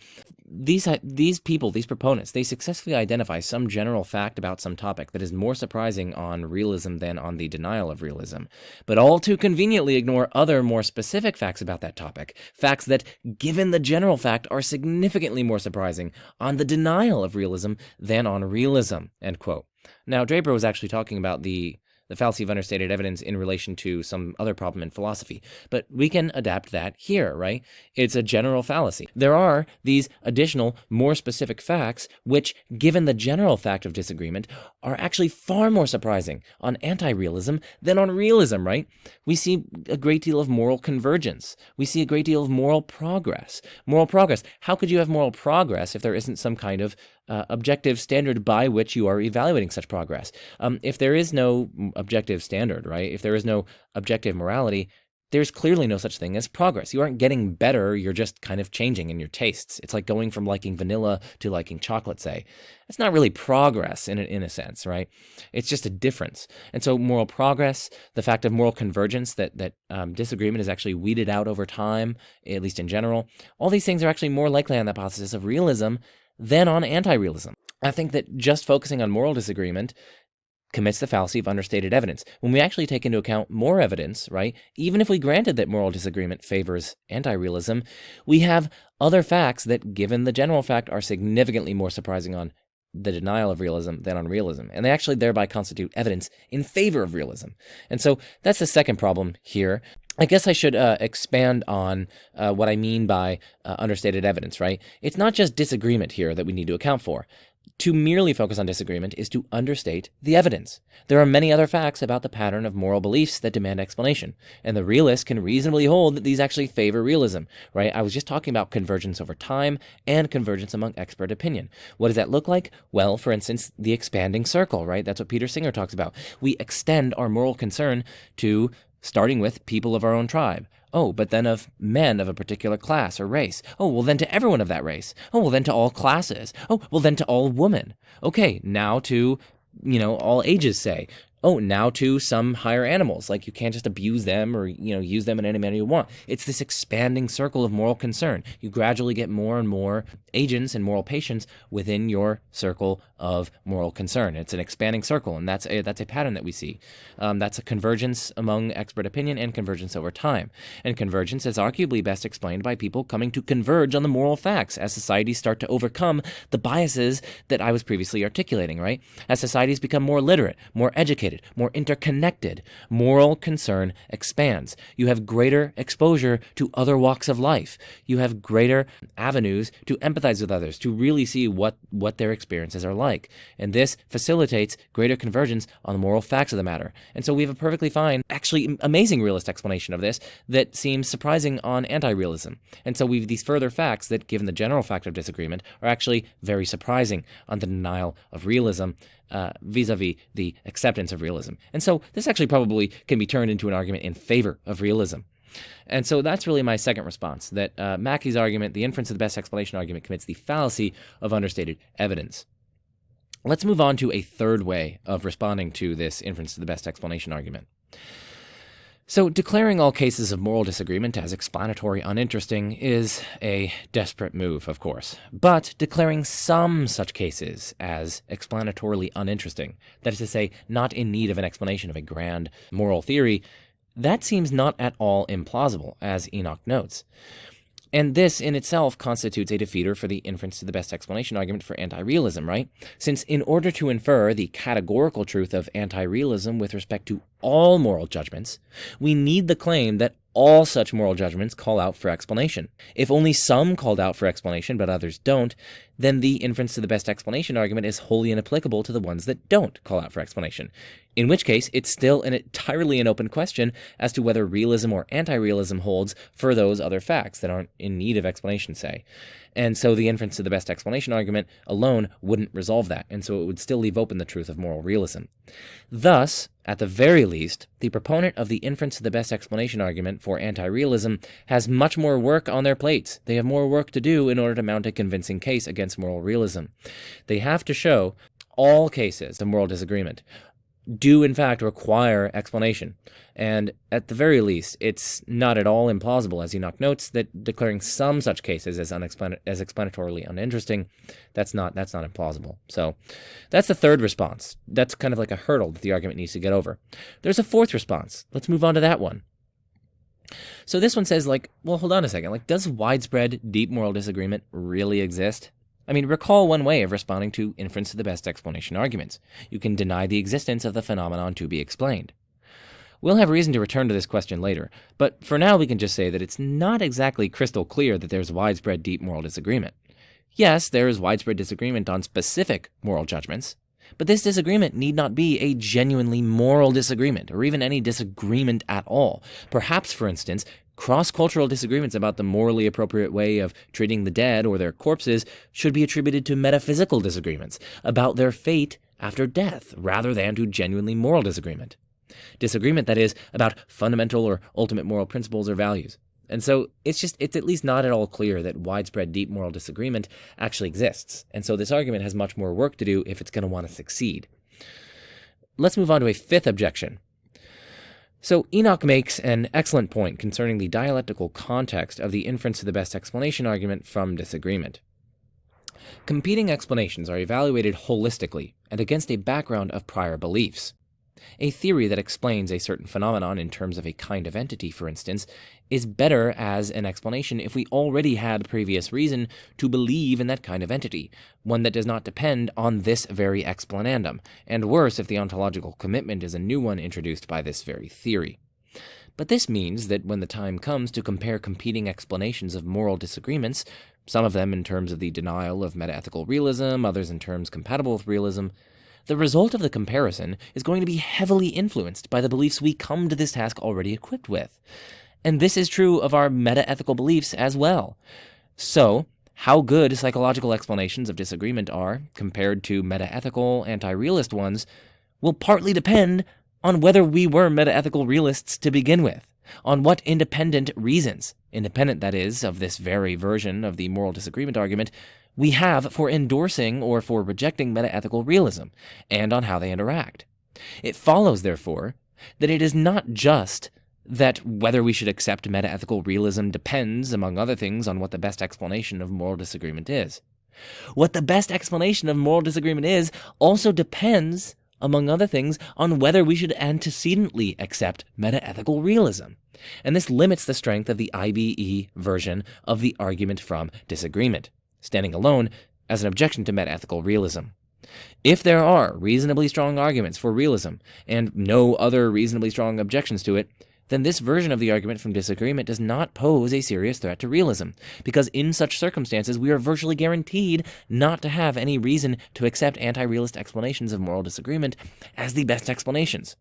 these people, these proponents, they successfully identify some general fact about some topic that is more surprising on realism than on the denial of realism, but all too conveniently ignore other more specific facts about that topic, facts that, given the general fact, are significantly more surprising on the denial of realism than on realism, end quote. Now, Draper was actually talking about the fallacy of understated evidence in relation to some other problem in philosophy. But we can adapt that here, right? It's a general fallacy. There are these additional, more specific facts which, given the general fact of disagreement, are actually far more surprising on anti-realism than on realism, right? We see a great deal of moral convergence. We see a great deal of moral progress. Moral progress. How could you have moral progress if there isn't some kind of objective standard by which you are evaluating such progress? If there is no objective standard, right? If there is no objective morality, there's clearly no such thing as progress. You aren't getting better, you're just kind of changing in your tastes. It's like going from liking vanilla to liking chocolate, say. It's not really progress in a sense, right? It's just a difference. And so moral progress, the fact of moral convergence, that disagreement is actually weeded out over time, at least in general, all these things are actually more likely on the hypothesis of realism than on anti-realism. I think that just focusing on moral disagreement commits the fallacy of understated evidence. When we actually take into account more evidence, right, even if we granted that moral disagreement favors anti-realism, we have other facts that, given the general fact, are significantly more surprising on the denial of realism than on realism. And they actually thereby constitute evidence in favor of realism. And so that's the second problem here. I guess I should expand on what I mean by understated evidence, right? It's not just disagreement here that we need to account for. To merely focus on disagreement is to understate the evidence. There are many other facts about the pattern of moral beliefs that demand explanation, and the realist can reasonably hold that these actually favor realism, right? I was just talking about convergence over time and convergence among expert opinion. What does that look like? Well, for instance, the expanding circle, right? That's what Peter Singer talks about. We extend our moral concern to starting with people of our own tribe. Oh, but then of men of a particular class or race. Oh, well then to everyone of that race. Oh, well then to all classes. Oh, well then to all women. Okay, now to, all ages, say. Oh, now to some higher animals, like you can't just abuse them or, use them in any manner you want. It's this expanding circle of moral concern. You gradually get more and more agents and moral patients within your circle of moral concern. It's an expanding circle, and that's a pattern that we see. That's a convergence among expert opinion and convergence over time. And convergence is arguably best explained by people coming to converge on the moral facts as societies start to overcome the biases that I was previously articulating, right? As societies become more literate, more educated, more interconnected, moral concern expands. You have greater exposure to other walks of life. You have greater avenues to empathize with others, to really see what their experiences are like. And this facilitates greater convergence on the moral facts of the matter. And so we have a perfectly fine, actually amazing realist explanation of this that seems surprising on anti-realism. And so we have these further facts that, given the general fact of disagreement, are actually very surprising on the denial of realism. vis-a-vis the acceptance of realism. And so this actually probably can be turned into an argument in favor of realism. And so that's really my second response, that Mackey's argument, the inference of the best explanation argument, commits the fallacy of understated evidence. Let's move on to a third way of responding to this inference of the best explanation argument. So declaring all cases of moral disagreement as explanatory uninteresting is a desperate move, of course. But declaring some such cases as explanatorily uninteresting, that is to say, not in need of an explanation of a grand moral theory, that seems not at all implausible, as Enoch notes. And this in itself constitutes a defeater for the inference to the best explanation argument for anti-realism, right? Since in order to infer the categorical truth of anti-realism with respect to all moral judgments, we need the claim that all such moral judgments call out for explanation. If only some called out for explanation but others don't, then the inference to the best explanation argument is wholly inapplicable to the ones that don't call out for explanation. In which case, it's still entirely an open question as to whether realism or anti-realism holds for those other facts that aren't in need of explanation, say. And so the inference to the best explanation argument alone wouldn't resolve that, and so it would still leave open the truth of moral realism. Thus, at the very least, the proponent of the inference to the best explanation argument for anti-realism has much more work on their plates. They have more work to do in order to mount a convincing case against moral realism. They have to show all cases of moral disagreement do in fact require explanation. And at the very least, it's not at all implausible, as Enoch notes, that declaring some such cases as explanatorily uninteresting, that's not implausible. So that's the third response. That's kind of like a hurdle that the argument needs to get over. There's a fourth response. Let's move on to that one. So this one says, well, hold on a second. Does widespread deep moral disagreement really exist? I mean, recall one way of responding to inference to the best explanation arguments. You can deny the existence of the phenomenon to be explained. We'll have reason to return to this question later, but for now we can just say that it's not exactly crystal clear that there's widespread deep moral disagreement. Yes, there is widespread disagreement on specific moral judgments, but this disagreement need not be a genuinely moral disagreement, or even any disagreement at all. Perhaps, for instance, cross-cultural disagreements about the morally appropriate way of treating the dead or their corpses should be attributed to metaphysical disagreements about their fate after death, rather than to genuinely moral disagreement. Disagreement, that is, about fundamental or ultimate moral principles or values. And so it's at least not at all clear that widespread deep moral disagreement actually exists. And so this argument has much more work to do if it's going to want to succeed. Let's move on to a fifth objection. So Enoch makes an excellent point concerning the dialectical context of the inference to the best explanation argument from disagreement. Competing explanations are evaluated holistically and against a background of prior beliefs. A theory that explains a certain phenomenon in terms of a kind of entity, for instance, is better as an explanation if we already had previous reason to believe in that kind of entity, one that does not depend on this very explanandum, and worse if the ontological commitment is a new one introduced by this very theory. But this means that when the time comes to compare competing explanations of moral disagreements, some of them in terms of the denial of metaethical realism, others in terms compatible with realism, the result of the comparison is going to be heavily influenced by the beliefs we come to this task already equipped with. And this is true of our metaethical beliefs as well. So, how good psychological explanations of disagreement are compared to metaethical, anti-realist ones will partly depend on whether we were metaethical realists to begin with, on what independent reasons, independent that is, of this very version of the moral disagreement argument, we have for endorsing or for rejecting metaethical realism, and on how they interact. It follows, therefore, that it is not just that whether we should accept metaethical realism depends, among other things, on what the best explanation of moral disagreement is. What the best explanation of moral disagreement is also depends, among other things, on whether we should antecedently accept metaethical realism. And this limits the strength of the IBE version of the argument from disagreement, standing alone as an objection to metaethical realism. If there are reasonably strong arguments for realism, and no other reasonably strong objections to it, then this version of the argument from disagreement does not pose a serious threat to realism, because in such circumstances we are virtually guaranteed not to have any reason to accept anti-realist explanations of moral disagreement as the best explanations.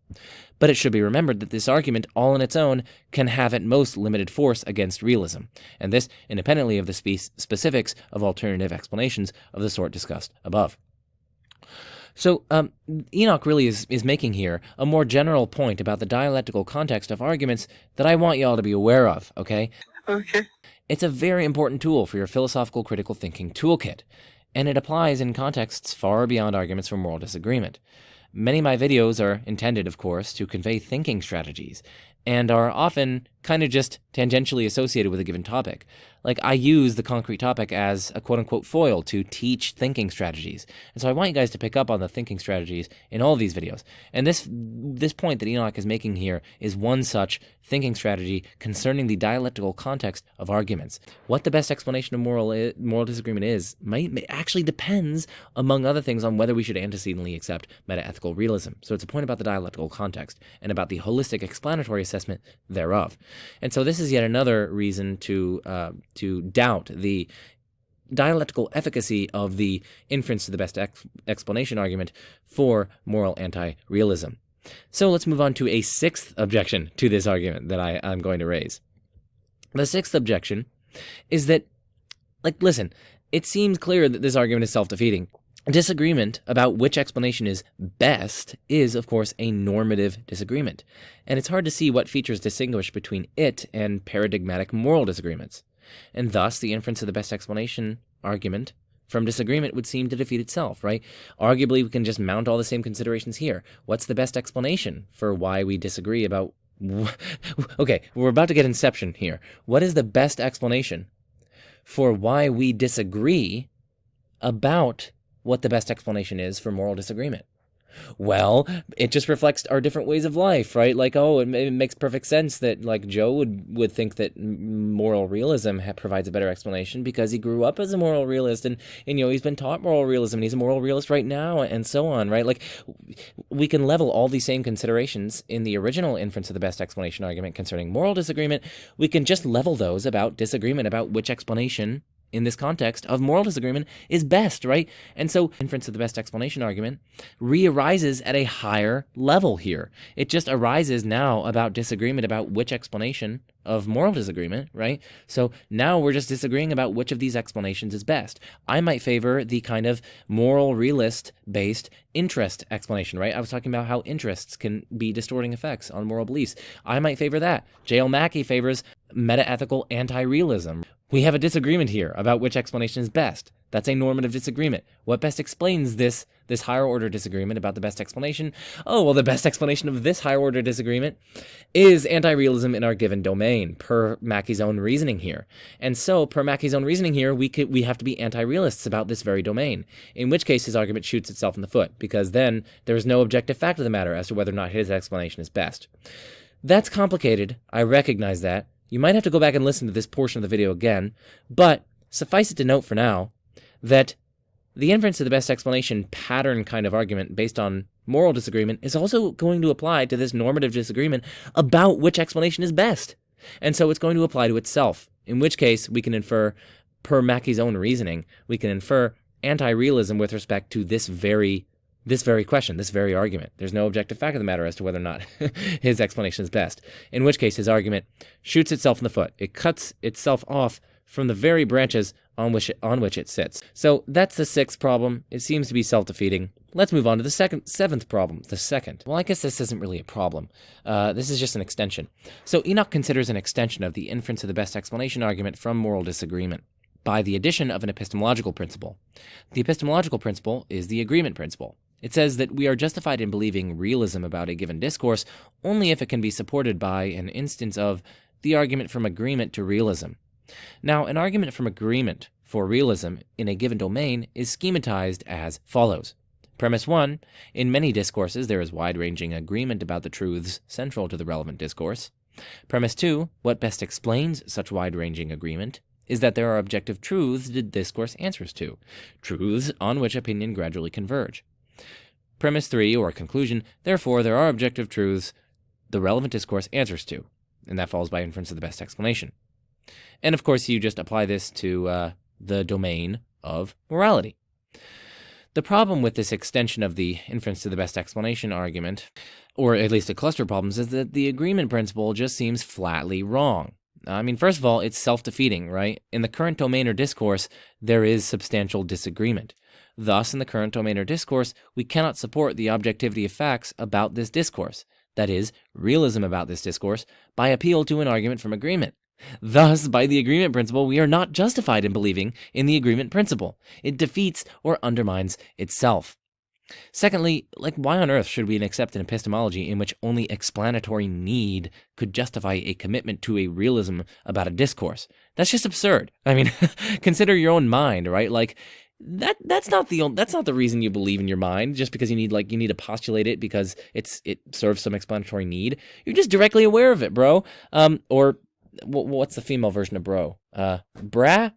But it should be remembered that this argument, all on its own, can have at most limited force against realism, and this independently of the specifics of alternative explanations of the sort discussed above. So Enoch really is making here a more general point about the dialectical context of arguments that I want y'all to be aware of, okay? Okay. It's a very important tool for your philosophical critical thinking toolkit, and it applies in contexts far beyond arguments for moral disagreement. Many of my videos are intended, of course, to convey thinking strategies, and are often kind of just tangentially associated with a given topic. Like, I use the concrete topic as a quote-unquote foil to teach thinking strategies. And so I want you guys to pick up on the thinking strategies in all of these videos. And this point that Enoch is making here is one such thinking strategy concerning the dialectical context of arguments. What the best explanation of moral disagreement is actually depends, among other things, on whether we should antecedently accept metaethical realism. So it's a point about the dialectical context and about the holistic explanatory assessment thereof. And so this is yet another reason to doubt the dialectical efficacy of the inference to the best explanation argument for moral anti-realism. So let's move on to a sixth objection to this argument that I'm going to raise. The sixth objection is that, listen, it seems clear that this argument is self-defeating. Disagreement about which explanation is best is, of course, a normative disagreement, and it's hard to see what features distinguish between it and paradigmatic moral disagreements. And thus, the inference of the best explanation argument from disagreement would seem to defeat itself, right? Arguably, we can just mount all the same considerations here. What's the best explanation for why we disagree about... Okay, we're about to get Inception here. What is the best explanation for why we disagree about what the best explanation is for moral disagreement? Well, it just reflects our different ways of life, right? It makes perfect sense that, Joe would think that moral realism provides a better explanation because he grew up as a moral realist, and he's been taught moral realism, and he's a moral realist right now, and so on, right? We can level all these same considerations in the original inference of the best explanation argument concerning moral disagreement. We can just level those about disagreement about which explanation in this context of moral disagreement is best, right? And so inference of the best explanation argument re-arises at a higher level here. It just arises now about disagreement about which explanation of moral disagreement, right? So now we're just disagreeing about which of these explanations is best. I might favor the kind of moral realist-based interest explanation, right? I was talking about how interests can be distorting effects on moral beliefs. I might favor that. J.L. Mackie favors metaethical anti-realism. We have a disagreement here about which explanation is best. That's a normative disagreement. What best explains this higher order disagreement about the best explanation? Oh, well, the best explanation of this higher order disagreement is anti-realism in our given domain, per Mackie's own reasoning here. And so, per Mackie's own reasoning here, we have to be anti-realists about this very domain, in which case his argument shoots itself in the foot, because then there is no objective fact of the matter as to whether or not his explanation is best. That's complicated. I recognize that. You might have to go back and listen to this portion of the video again, but suffice it to note for now that the inference to the best explanation pattern kind of argument based on moral disagreement is also going to apply to this normative disagreement about which explanation is best. And so it's going to apply to itself, in which case we can infer, per Mackie's own reasoning, we can infer anti-realism with respect to this very question, this very argument. There's no objective fact of the matter as to whether or not his explanation is best, in which case his argument shoots itself in the foot. It cuts itself off from the very branches on which it sits. So that's the sixth problem. It seems to be self-defeating. Let's move on to the seventh problem. The second. Well, I guess this isn't really a problem. This is just an extension. So Enoch considers an extension of the inference of the best explanation argument from moral disagreement by the addition of an epistemological principle. The epistemological principle is the agreement principle. It says that we are justified in believing realism about a given discourse only if it can be supported by an instance of the argument from agreement to realism. Now, an argument from agreement for realism in a given domain is schematized as follows. Premise 1, in many discourses there is wide-ranging agreement about the truths central to the relevant discourse. Premise 2, what best explains such wide-ranging agreement is that there are objective truths the discourse answers to, truths on which opinion gradually converge. Premise 3, or conclusion, therefore there are objective truths the relevant discourse answers to, and that follows by inference of the best explanation. And of course you just apply this to the domain of morality. The problem with this extension of the inference to the best explanation argument, or at least a cluster of problems, is that the agreement principle just seems flatly wrong. I mean, first of all, it's self-defeating, right? In the current domain or discourse, there is substantial disagreement. Thus, in the current domain or discourse, we cannot support the objectivity of facts about this discourse, that is, realism about this discourse, by appeal to an argument from agreement. Thus, by the agreement principle, we are not justified in believing in the agreement principle. It defeats or undermines itself. Secondly, why on earth should we accept an epistemology in which only explanatory need could justify a commitment to a realism about a discourse? That's just absurd. I mean, consider your own mind, right? That's not the reason you believe in your mind, just because you need to postulate it because it serves some explanatory need. You're just directly aware of it, bro. Or what's the female version of bro? Brah?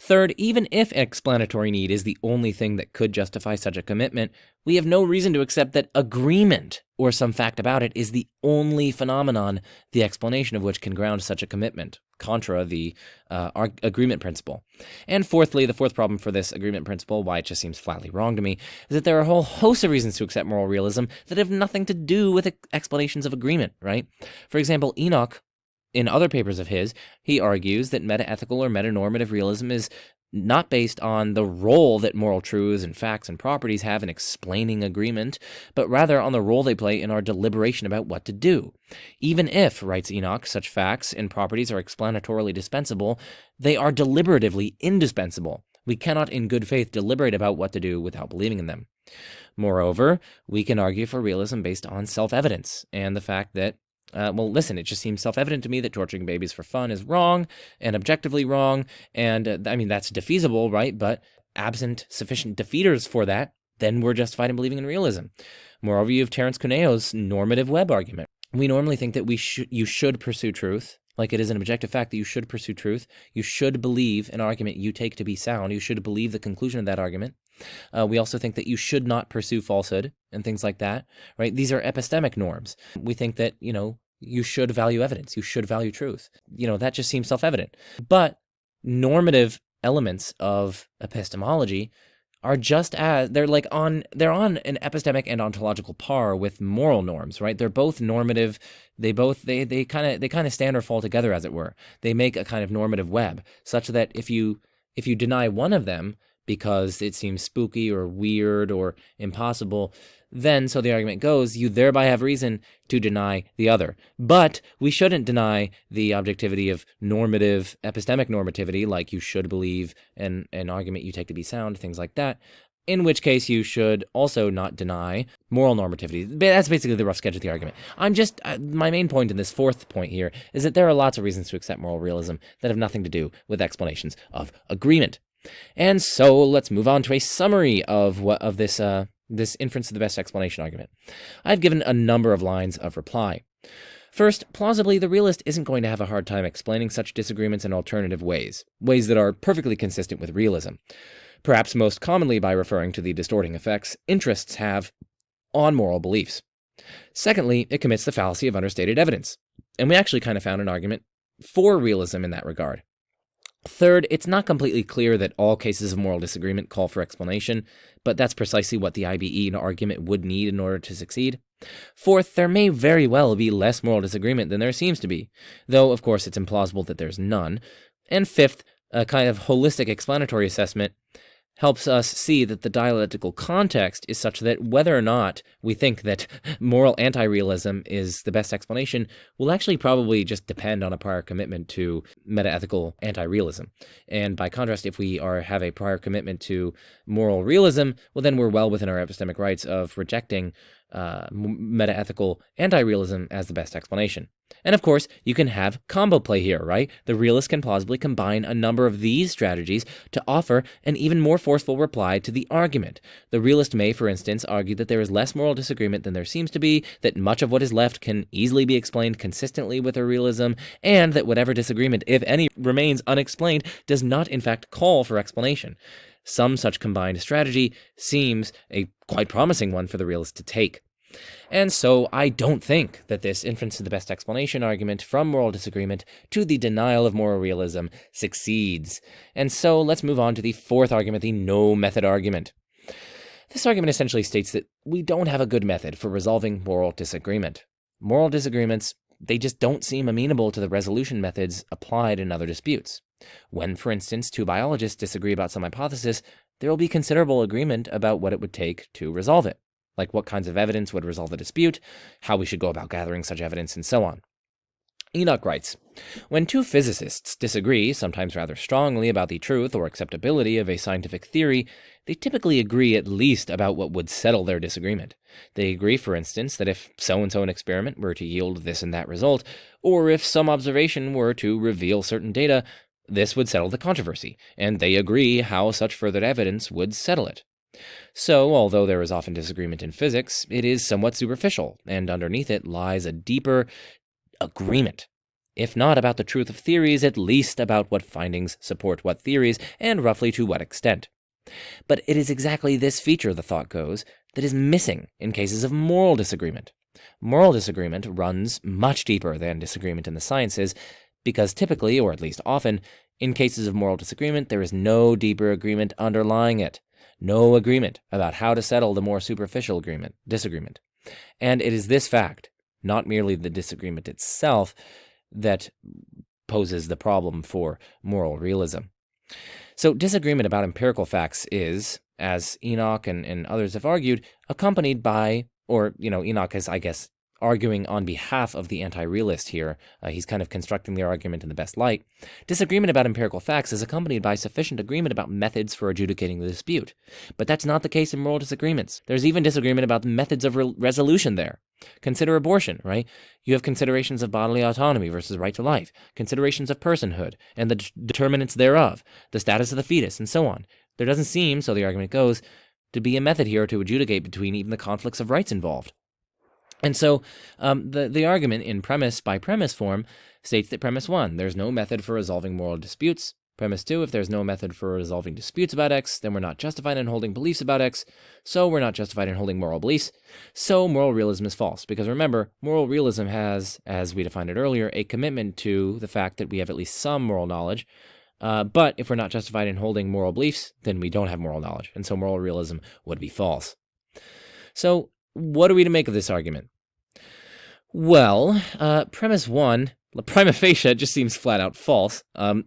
Third, even if explanatory need is the only thing that could justify such a commitment, we have no reason to accept that agreement, or some fact about it, is the only phenomenon the explanation of which can ground such a commitment, contra the agreement principle. And fourthly, the fourth problem for this agreement principle, why it just seems flatly wrong to me, is that there are a whole host of reasons to accept moral realism that have nothing to do with explanations of agreement, right? For example, Enoch, in other papers of his, he argues that meta-ethical or meta-normative realism is not based on the role that moral truths and facts and properties have in explaining agreement, but rather on the role they play in our deliberation about what to do. Even if, writes Enoch, such facts and properties are explanatorily dispensable, they are deliberatively indispensable. We cannot in good faith deliberate about what to do without believing in them. Moreover, we can argue for realism based on self-evidence and the fact that it just seems self-evident to me that torturing babies for fun is wrong and objectively wrong, and that's defeasible, right? But absent sufficient defeaters for that, then we're justified in believing in realism. Moreover, you have Terence Cuneo's normative web argument. We normally think that you should pursue truth, like it is an objective fact that you should pursue truth. You should believe an argument you take to be sound. You should believe the conclusion of that argument. We also think that you should not pursue falsehood and things like that, right? These are epistemic norms. We think that, you should value evidence. You should value truth. That just seems self-evident. But normative elements of epistemology are just as they're on an epistemic and ontological par with moral norms, right? They're both normative. They kind of stand or fall together, as it were. They make a kind of normative web, such that if you deny one of them because it seems spooky or weird or impossible, then, so the argument goes, you thereby have reason to deny the other. But we shouldn't deny the objectivity of normative, epistemic normativity, like you should believe an argument you take to be sound, things like that, in which case you should also not deny moral normativity. That's basically the rough sketch of the argument. My main point in this fourth point here is that there are lots of reasons to accept moral realism that have nothing to do with explanations of agreement. And so let's move on to a summary of this inference of the best explanation argument. I've given a number of lines of reply. First, plausibly, the realist isn't going to have a hard time explaining such disagreements in alternative ways that are perfectly consistent with realism, perhaps most commonly by referring to the distorting effects interests have on moral beliefs. Secondly, it commits the fallacy of understated evidence, and we actually kind of found an argument for realism in that regard. Third, it's not completely clear that all cases of moral disagreement call for explanation, but that's precisely what the IBE argument would need in order to succeed. Fourth, there may very well be less moral disagreement than there seems to be, though of course it's implausible that there's none. And fifth, a kind of holistic explanatory assessment helps us see that the dialectical context is such that whether or not we think that moral anti-realism is the best explanation will actually probably just depend on a prior commitment to meta-ethical anti-realism. And by contrast, if we have a prior commitment to moral realism, well, then we're well within our epistemic rights of rejecting meta-ethical anti-realism as the best explanation. And of course, you can have combo play here, right? The realist can plausibly combine a number of these strategies to offer an even more forceful reply to the argument. The realist may, for instance, argue that there is less moral disagreement than there seems to be, that much of what is left can easily be explained consistently with a realism, and that whatever disagreement, if any, remains unexplained does not in fact call for explanation. Some such combined strategy seems a quite promising one for the realist to take. And so I don't think that this inference to the best explanation argument from moral disagreement to the denial of moral realism succeeds. And so let's move on to the fourth argument, the no method argument. This argument essentially states that we don't have a good method for resolving moral disagreement. Moral disagreements, they just don't seem amenable to the resolution methods applied in other disputes. When, for instance, two biologists disagree about some hypothesis, there will be considerable agreement about what it would take to resolve it, like what kinds of evidence would resolve the dispute, how we should go about gathering such evidence, and so on. Enoch writes, "When two physicists disagree, sometimes rather strongly, about the truth or acceptability of a scientific theory, they typically agree at least about what would settle their disagreement. They agree, for instance, that if so-and-so an experiment were to yield this and that result, or if some observation were to reveal certain data, this would settle the controversy, and they agree how such further evidence would settle it. So, although there is often disagreement in physics, it is somewhat superficial, and underneath it lies a deeper agreement. If not about the truth of theories, at least about what findings support what theories, and roughly to what extent. But it is exactly this feature, the thought goes, that is missing in cases of moral disagreement. Moral disagreement runs much deeper than disagreement in the sciences, because typically, or at least often, in cases of moral disagreement, there is no deeper agreement underlying it. No agreement about how to settle the more superficial disagreement. And it is this fact, not merely the disagreement itself, that poses the problem for moral realism. So disagreement about empirical facts is, as Enoch and others have argued, accompanied by, or, Enoch is, I guess, arguing on behalf of the anti-realist here. He's kind of constructing their argument in the best light. Disagreement about empirical facts is accompanied by sufficient agreement about methods for adjudicating the dispute. But that's not the case in moral disagreements. There's even disagreement about the methods of resolution there. Consider abortion, right? You have considerations of bodily autonomy versus right to life, considerations of personhood and the determinants thereof, the status of the fetus, and so on. There doesn't seem, so the argument goes, to be a method here to adjudicate between even the conflicts of rights involved. And so the argument in premise by premise form states that premise 1, there's no method for resolving moral disputes. Premise 2, if there's no method for resolving disputes about X, then we're not justified in holding beliefs about X, so we're not justified in holding moral beliefs. So moral realism is false, because remember, moral realism has, as we defined it earlier, a commitment to the fact that we have at least some moral knowledge. But if we're not justified in holding moral beliefs, then we don't have moral knowledge, and so moral realism would be false. So what are we to make of this argument? Well, premise 1, prima facie, just seems flat out false. I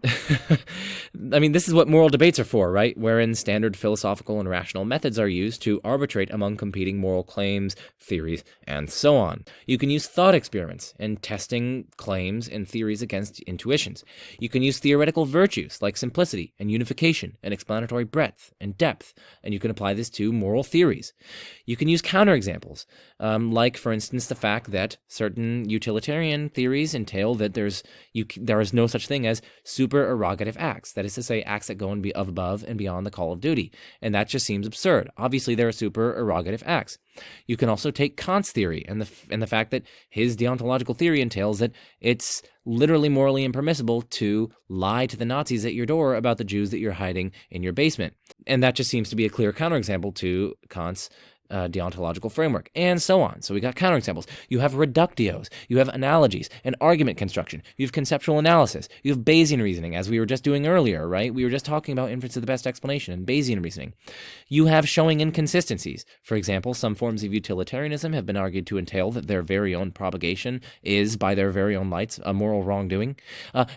mean, this is what moral debates are for, right? Wherein standard philosophical and rational methods are used to arbitrate among competing moral claims, theories, and so on. You can use thought experiments in testing claims and theories against intuitions. You can use theoretical virtues like simplicity and unification and explanatory breadth and depth, and you can apply this to moral theories. You can use counterexamples, like, for instance, the fact that certain utilitarian theories entail that there is no such thing as supererogative acts, that is to say, acts that go above and beyond the call of duty, and that just seems absurd. Obviously, there are supererogative acts. You can also take Kant's theory and the fact that his deontological theory entails that it's literally morally impermissible to lie to the Nazis at your door about the Jews that you're hiding in your basement, and that just seems to be a clear counterexample to Kant's deontological framework, and so on. So we got counterexamples. You have reductios, you have analogies and argument construction, you have conceptual analysis, you have Bayesian reasoning, as we were just doing earlier, right? We were just talking about inference of the best explanation and Bayesian reasoning. You have showing inconsistencies. For example, some forms of utilitarianism have been argued to entail that their very own propagation is, by their very own lights, a moral wrongdoing,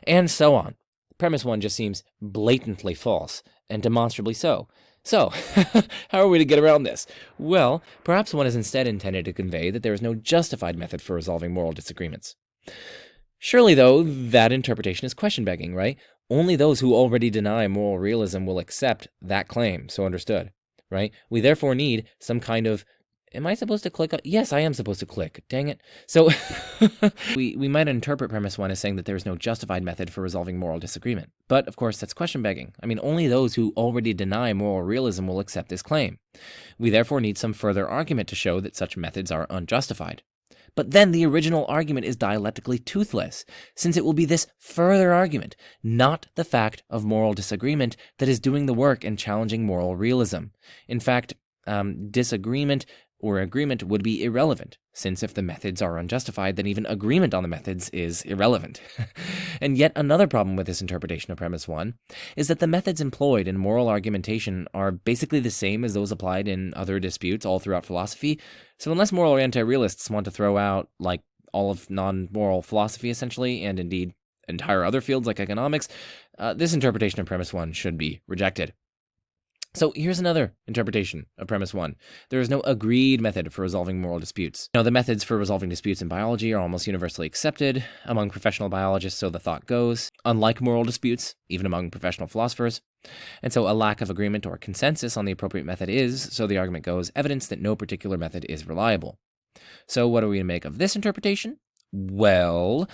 and so on. Premise 1 just seems blatantly false, and demonstrably so. So, how are we to get around this? Well, perhaps one is instead intended to convey that there is no justified method for resolving moral disagreements. Surely, though, that interpretation is question-begging, right? Only those who already deny moral realism will accept that claim, so understood, right? We therefore need some kind of... Am I supposed to click? Yes, I am supposed to click. Dang it. So we might interpret premise 1 as saying that there is no justified method for resolving moral disagreement. But, of course, that's question-begging. I mean, only those who already deny moral realism will accept this claim. We therefore need some further argument to show that such methods are unjustified. But then the original argument is dialectically toothless, since it will be this further argument, not the fact of moral disagreement, that is doing the work and challenging moral realism. In fact, disagreement or agreement would be irrelevant, since if the methods are unjustified, then even agreement on the methods is irrelevant. And yet another problem with this interpretation of premise 1 is that the methods employed in moral argumentation are basically the same as those applied in other disputes all throughout philosophy. So unless moral anti-realists want to throw out, like, all of non-moral philosophy, essentially, and indeed entire other fields like economics, this interpretation of premise 1 should be rejected. So here's another interpretation of premise 1. There is no agreed method for resolving moral disputes. Now, the methods for resolving disputes in biology are almost universally accepted among professional biologists, so the thought goes, unlike moral disputes, even among professional philosophers. And so a lack of agreement or consensus on the appropriate method is, so the argument goes, evidence that no particular method is reliable. So what are we to make of this interpretation? Well,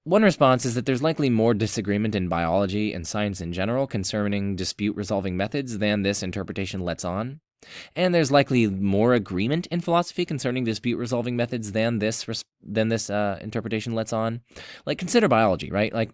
one response is that there's likely more disagreement in biology and science in general concerning dispute-resolving methods than this interpretation lets on. And there's likely more agreement in philosophy concerning dispute-resolving methods than this interpretation lets on. Like, consider biology, right? Like,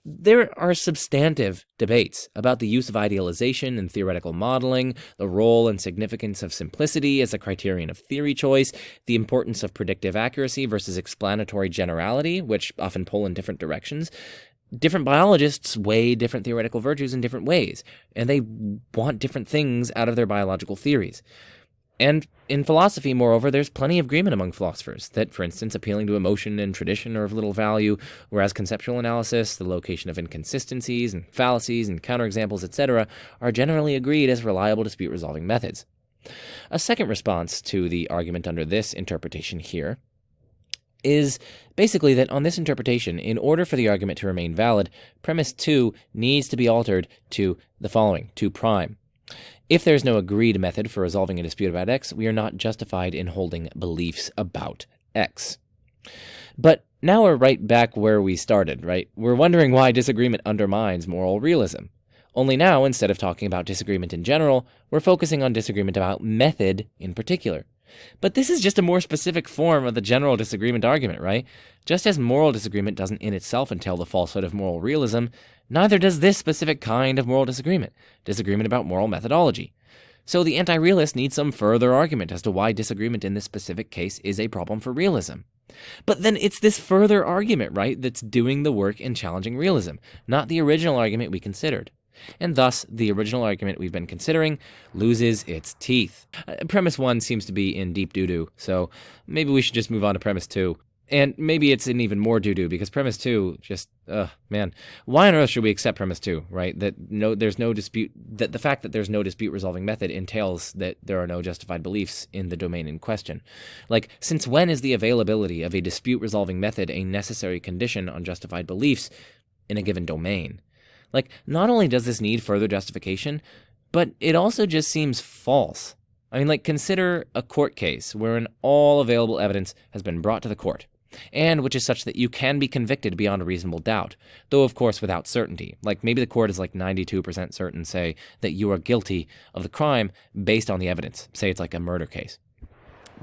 there are substantive debates about the use of idealization and theoretical modeling, the role and significance of simplicity as a criterion of theory choice, the importance of predictive accuracy versus explanatory generality, which often pull in different directions. Different biologists weigh different theoretical virtues in different ways, and they want different things out of their biological theories. And in philosophy, moreover, there's plenty of agreement among philosophers that, for instance, appealing to emotion and tradition are of little value, whereas conceptual analysis, the location of inconsistencies and fallacies and counterexamples, etc., are generally agreed as reliable dispute-resolving methods. A second response to the argument under this interpretation here is basically that on this interpretation, in order for the argument to remain valid, premise 2 needs to be altered to the following, to prime. If there's no agreed method for resolving a dispute about X, we are not justified in holding beliefs about X. But now we're right back where we started, right? We're wondering why disagreement undermines moral realism. Only now, instead of talking about disagreement in general, we're focusing on disagreement about method in particular. But this is just a more specific form of the general disagreement argument, right? Just as moral disagreement doesn't in itself entail the falsehood of moral realism, neither does this specific kind of moral disagreement about moral methodology. So the anti-realist needs some further argument as to why disagreement in this specific case is a problem for realism. But then it's this further argument, right, that's doing the work in challenging realism, not the original argument we considered. And thus, the original argument we've been considering loses its teeth. Premise 1 seems to be in deep doo-doo, so maybe we should just move on to premise 2. And maybe it's in even more doo-doo, because premise 2 just, man. Why on earth should we accept premise 2, right? That there's no dispute, that the fact that there's no dispute-resolving method entails that there are no justified beliefs in the domain in question. Like, since when is the availability of a dispute-resolving method a necessary condition on justified beliefs in a given domain? Like, not only does this need further justification, but it also just seems false. I mean, like, consider a court case wherein all available evidence has been brought to the court, and which is such that you can be convicted beyond a reasonable doubt, though of course without certainty. Like, maybe the court is like 92% certain, say, that you are guilty of the crime based on the evidence. Say it's like a murder case.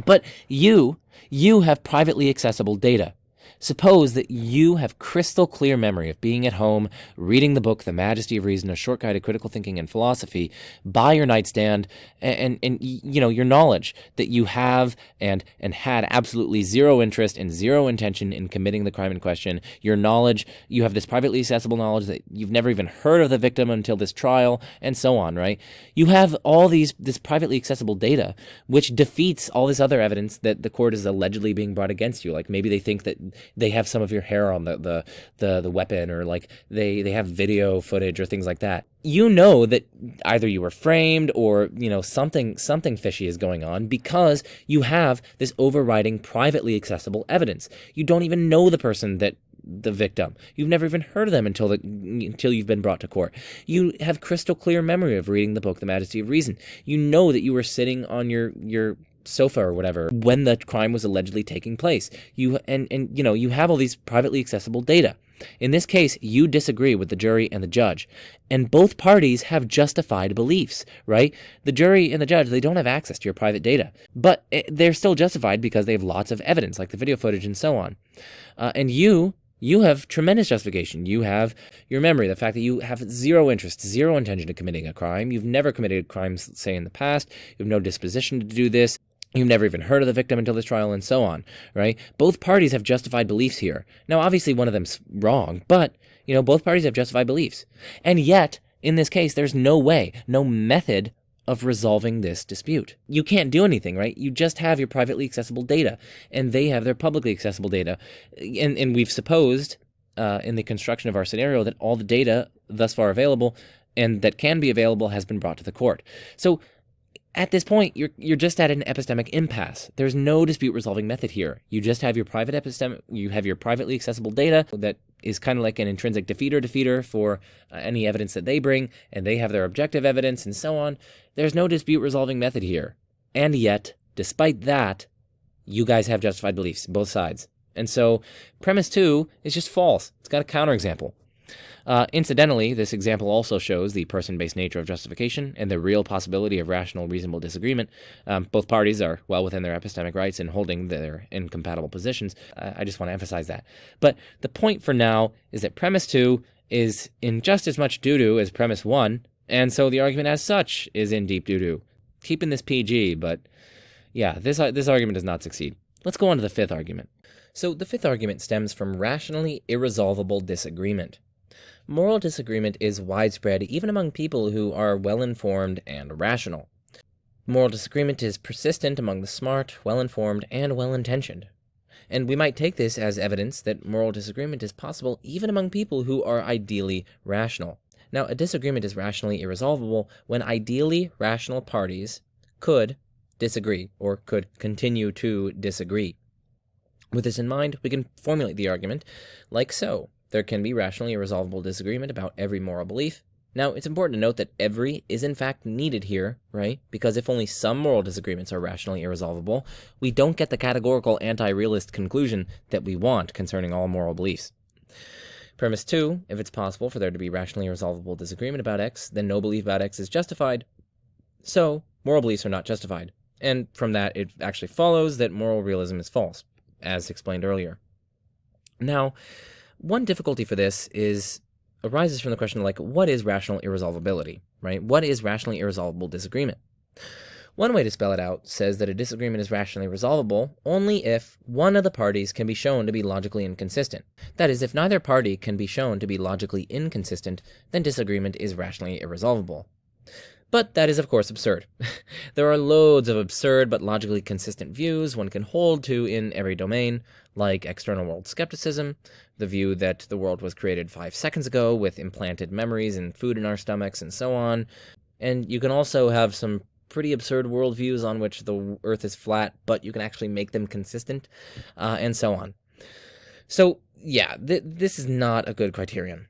But you have privately accessible data. Suppose that you have crystal clear memory of being at home, reading the book The Majesty of Reason, A Short Guide to Critical Thinking and Philosophy, by your nightstand, and you know, your knowledge that you have and had absolutely zero interest and zero intention in committing the crime in question. Your knowledge, you have this privately accessible knowledge that you've never even heard of the victim until this trial, and so on, right? You have all this privately accessible data, which defeats all this other evidence that the court is allegedly being brought against you. Like, maybe they think that they have some of your hair on the weapon, or like they have video footage or things like that. You know that either you were framed or, you know, something fishy is going on because you have this overriding privately accessible evidence. You don't even know the person the victim. You've never even heard of them until you've been brought to court. You have crystal clear memory of reading the book The Majesty of Reason. You know that you were sitting on your sofa or whatever when the crime was allegedly taking place. You have all these privately accessible data. In this case, you disagree with the jury and the judge, and both parties have justified beliefs, right? The jury and the judge, they don't have access to your private data, but they're still justified because they have lots of evidence, like the video footage and so on. And you have tremendous justification. You have your memory, the fact that you have zero interest, zero intention of committing a crime. You've never committed crimes, say, in the past. You have no disposition to do this. You've never even heard of the victim until this trial, and so on, right? Both parties have justified beliefs here. Now, obviously, one of them's wrong, but, you know, both parties have justified beliefs. And yet, in this case, there's no way, no method of resolving this dispute. You can't do anything, right? You just have your privately accessible data, and they have their publicly accessible data. And we've supposed, in the construction of our scenario, that all the data thus far available and that can be available has been brought to the court. So at this point, you're just at an epistemic impasse. There's no dispute resolving method here. You just have your you have your privately accessible data that is kind of like an intrinsic defeater for any evidence that they bring, and they have their objective evidence and so on. There's no dispute resolving method here. And yet, despite that, you guys have justified beliefs, both sides. And so premise 2 is just false. It's got a counterexample. Incidentally, this example also shows the person-based nature of justification and the real possibility of rational, reasonable disagreement. Both parties are well within their epistemic rights in holding their incompatible positions. I just want to emphasize that. But the point for now is that premise 2 is in just as much doo-doo as premise 1, and so the argument as such is in deep doo-doo. Keeping this PG, but yeah, this argument does not succeed. Let's go on to the fifth argument. So the fifth argument stems from rationally irresolvable disagreement. Moral disagreement is widespread even among people who are well-informed and rational. Moral disagreement is persistent among the smart, well-informed, and well-intentioned. And we might take this as evidence that moral disagreement is possible even among people who are ideally rational. Now, a disagreement is rationally irresolvable when ideally rational parties could disagree or could continue to disagree. With this in mind, we can formulate the argument like so. There can be rationally irresolvable disagreement about every moral belief. Now, it's important to note that every is in fact needed here, right? Because if only some moral disagreements are rationally irresolvable, we don't get the categorical anti-realist conclusion that we want concerning all moral beliefs. Premise 2, if it's possible for there to be rationally irresolvable disagreement about X, then no belief about X is justified. So, moral beliefs are not justified. And from that, it actually follows that moral realism is false, as explained earlier. Now, one difficulty for this arises from the question, like, what is rational irresolvability, right? What is rationally irresolvable disagreement? One way to spell it out says that a disagreement is rationally resolvable only if one of the parties can be shown to be logically inconsistent. That is, if neither party can be shown to be logically inconsistent, then disagreement is rationally irresolvable. But that is, of course, absurd. There are loads of absurd but logically consistent views one can hold to in every domain, like external world skepticism, the view that the world was created 5 seconds ago with implanted memories and food in our stomachs and so on. And you can also have some pretty absurd worldviews on which the Earth is flat, but you can actually make them consistent, and so on. So, yeah, this is not a good criterion.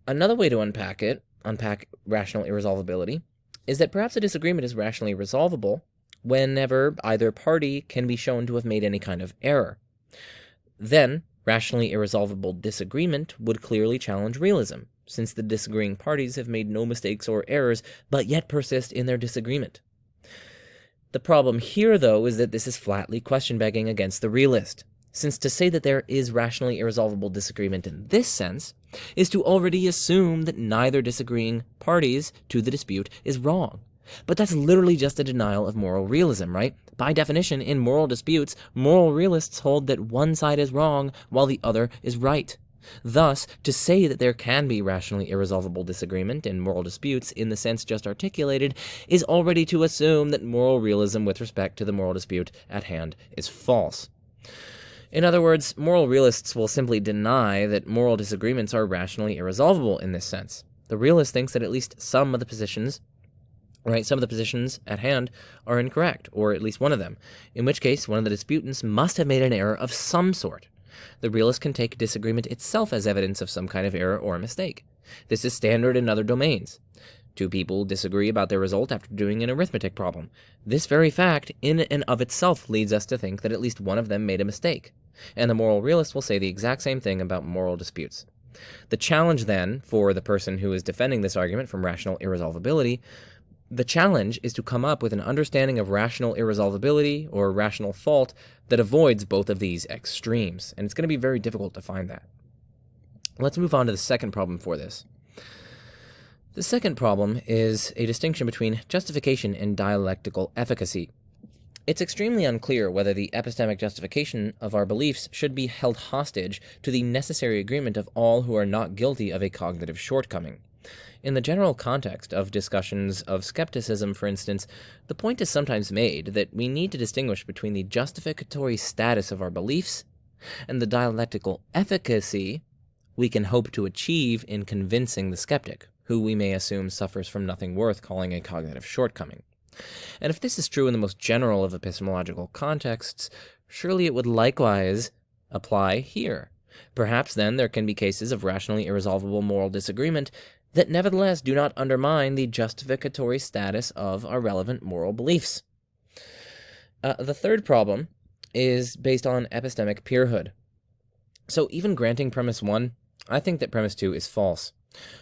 Another way to unpack rational irresolvability, is that perhaps a disagreement is rationally resolvable whenever either party can be shown to have made any kind of error. Then, rationally irresolvable disagreement would clearly challenge realism, since the disagreeing parties have made no mistakes or errors, but yet persist in their disagreement. The problem here, though, is that this is flatly question-begging against the realist, since to say that there is rationally irresolvable disagreement in this sense is to already assume that neither disagreeing parties to the dispute is wrong. But that's literally just a denial of moral realism, right? By definition, in moral disputes, moral realists hold that one side is wrong while the other is right. Thus, to say that there can be rationally irresolvable disagreement in moral disputes in the sense just articulated is already to assume that moral realism with respect to the moral dispute at hand is false. In other words, moral realists will simply deny that moral disagreements are rationally irresolvable in this sense. The realist thinks that at least some of the positions at hand are incorrect, or at least one of them, in which case one of the disputants must have made an error of some sort. The realist can take disagreement itself as evidence of some kind of error or mistake. This is standard in other domains. Two people disagree about their result after doing an arithmetic problem. This very fact, in and of itself, leads us to think that at least one of them made a mistake. And the moral realist will say the exact same thing about moral disputes. The challenge, then, for the person who is defending this argument from rational irresolvability, the challenge is to come up with an understanding of rational irresolvability or rational fault that avoids both of these extremes. And it's going to be very difficult to find that. Let's move on to the second problem for this. The second problem is a distinction between justification and dialectical efficacy. It's extremely unclear whether the epistemic justification of our beliefs should be held hostage to the necessary agreement of all who are not guilty of a cognitive shortcoming. In the general context of discussions of skepticism, for instance, the point is sometimes made that we need to distinguish between the justificatory status of our beliefs and the dialectical efficacy we can hope to achieve in convincing the skeptic, who we may assume suffers from nothing worth calling a cognitive shortcoming. And if this is true in the most general of epistemological contexts, surely it would likewise apply here. Perhaps then there can be cases of rationally irresolvable moral disagreement that nevertheless do not undermine the justificatory status of our relevant moral beliefs. The third problem is based on epistemic peerhood. So even granting premise 1, I think that premise 2 is false.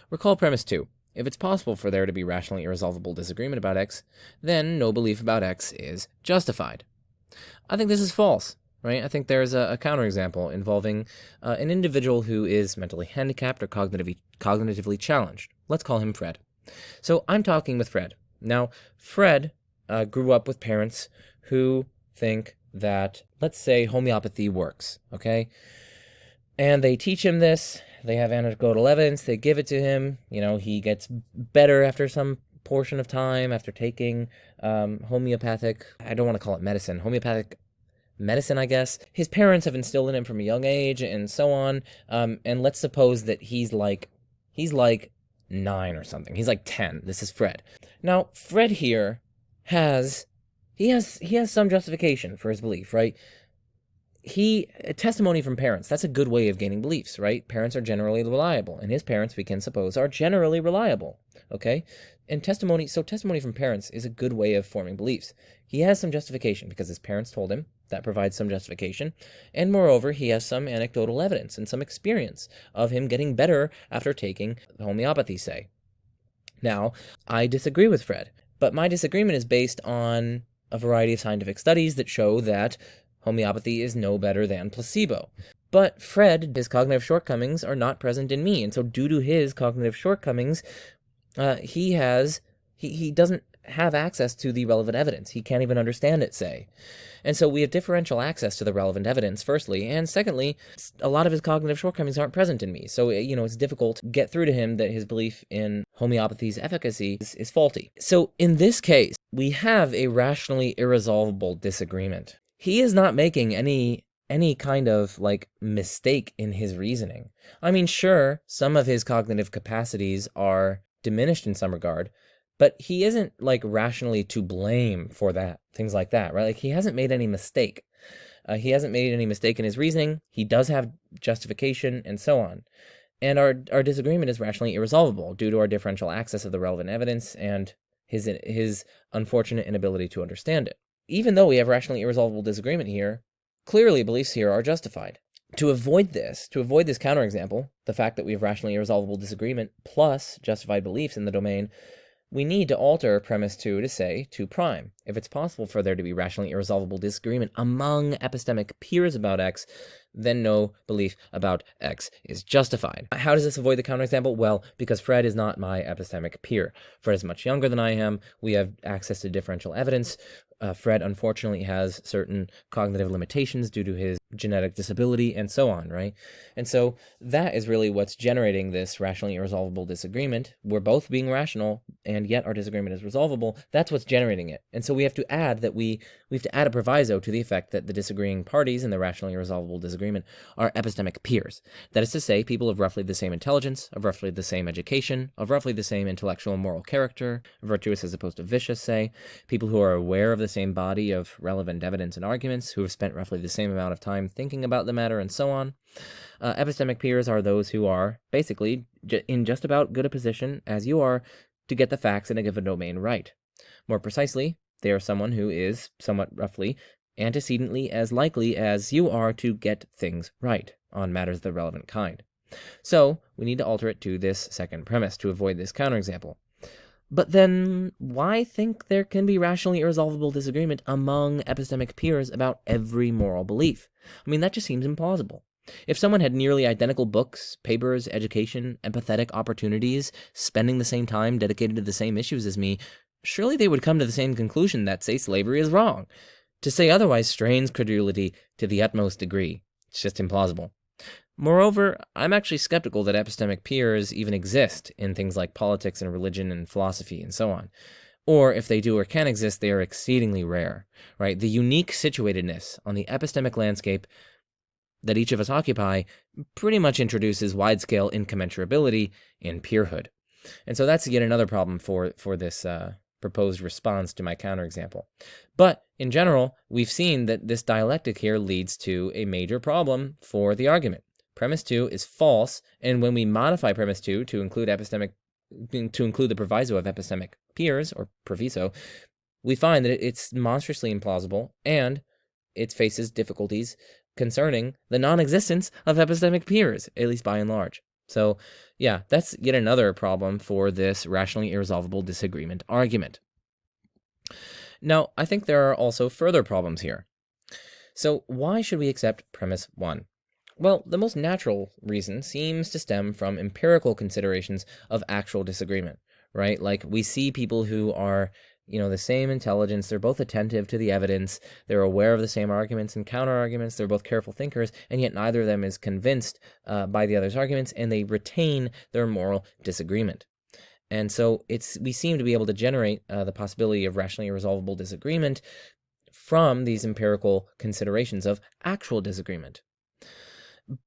Recall premise 2. If it's possible for there to be rationally irresolvable disagreement about X, then no belief about X is justified. I think this is false, right? I think there's a counterexample involving an individual who is mentally handicapped or cognitively challenged. Let's call him Fred. So I'm talking with Fred. Now, Fred grew up with parents who think that, let's say, homeopathy works, okay? And they teach him this. They have anecdotal evidence. They give it to him. He gets better after some portion of time after taking homeopathic, I don't want to call it medicine, homeopathic medicine, I guess. His parents have instilled in him from a young age and so on. And let's suppose that he's like 9 or something. He's like 10. This is Fred. Now, Fred here has some justification for his belief, right? Testimony from parents, that's a good way of gaining beliefs, right? Parents are generally reliable, and his parents, we can suppose, are generally reliable, okay? And testimony from parents is a good way of forming beliefs. He has some justification because his parents told him. That provides some justification. And moreover, he has some anecdotal evidence and some experience of him getting better after taking homeopathy, say. Now, I disagree with Fred, but my disagreement is based on a variety of scientific studies that show that homeopathy is no better than placebo. But Fred, his cognitive shortcomings are not present in me, and so due to his cognitive shortcomings, he doesn't have access to the relevant evidence. He can't even understand it, say. And so we have differential access to the relevant evidence, firstly, and secondly, a lot of his cognitive shortcomings aren't present in me. So, it's difficult to get through to him that his belief in homeopathy's efficacy is faulty. So in this case, we have a rationally irresolvable disagreement. He is not making any kind of, mistake in his reasoning. I mean, sure, some of his cognitive capacities are diminished in some regard, but he isn't, rationally to blame for that, things like that, right? He hasn't made any mistake. He hasn't made any mistake in his reasoning. He does have justification, and so on. And our disagreement is rationally irresolvable due to our differential access of the relevant evidence and his unfortunate inability to understand it. Even though we have rationally irresolvable disagreement here, clearly beliefs here are justified. To avoid this counterexample, the fact that we have rationally irresolvable disagreement plus justified beliefs in the domain, we need to alter premise 2 to say 2 prime. If it's possible for there to be rationally irresolvable disagreement among epistemic peers about X, then no belief about X is justified. How does this avoid the counterexample? Well, because Fred is not my epistemic peer. Fred is much younger than I am. We have access to differential evidence. Fred, unfortunately, has certain cognitive limitations due to his genetic disability and so on, right? And so that is really what's generating this rationally irresolvable disagreement. We're both being rational, and yet our disagreement is resolvable. That's what's generating it. And so we have to add that we have to add a proviso to the effect that the disagreeing parties in the rationally irresolvable disagreement are epistemic peers. That is to say, people of roughly the same intelligence, of roughly the same education, of roughly the same intellectual and moral character, virtuous as opposed to vicious, say, people who are aware of the same body of relevant evidence and arguments, who have spent roughly the same amount of time thinking about the matter, and so on. Epistemic peers are those who are basically in just about good a position as you are to get the facts in a given domain right. More precisely, they are someone who is, somewhat roughly, antecedently as likely as you are to get things right on matters of the relevant kind. So, we need to alter it to this second premise to avoid this counterexample. But then, why think there can be rationally irresolvable disagreement among epistemic peers about every moral belief? I mean, that just seems implausible. If someone had nearly identical books, papers, education, empathetic opportunities, spending the same time dedicated to the same issues as me, surely they would come to the same conclusion that, say, slavery is wrong. To say otherwise strains credulity to the utmost degree. It's just implausible. Moreover, I'm actually skeptical that epistemic peers even exist in things like politics and religion and philosophy and so on. Or if they do or can exist, they are exceedingly rare, right? The unique situatedness on the epistemic landscape that each of us occupy pretty much introduces wide-scale incommensurability in peerhood. And so that's yet another problem for this proposed response to my counterexample. But in general, we've seen that this dialectic here leads to a major problem for the argument. Premise 2 is false, and when we modify premise 2 to include the proviso of epistemic peers, or proviso, we find that it's monstrously implausible, and it faces difficulties concerning the non-existence of epistemic peers, at least by and large. So, yeah, that's yet another problem for this rationally irresolvable disagreement argument. Now, I think there are also further problems here. So, why should we accept premise 1? Well, the most natural reason seems to stem from empirical considerations of actual disagreement, right? Like, we see people who are the same intelligence, they're both attentive to the evidence, they're aware of the same arguments and counter-arguments, they're both careful thinkers, and yet neither of them is convinced by the other's arguments, and they retain their moral disagreement. And so we seem to be able to generate the possibility of rationally irresolvable disagreement from these empirical considerations of actual disagreement.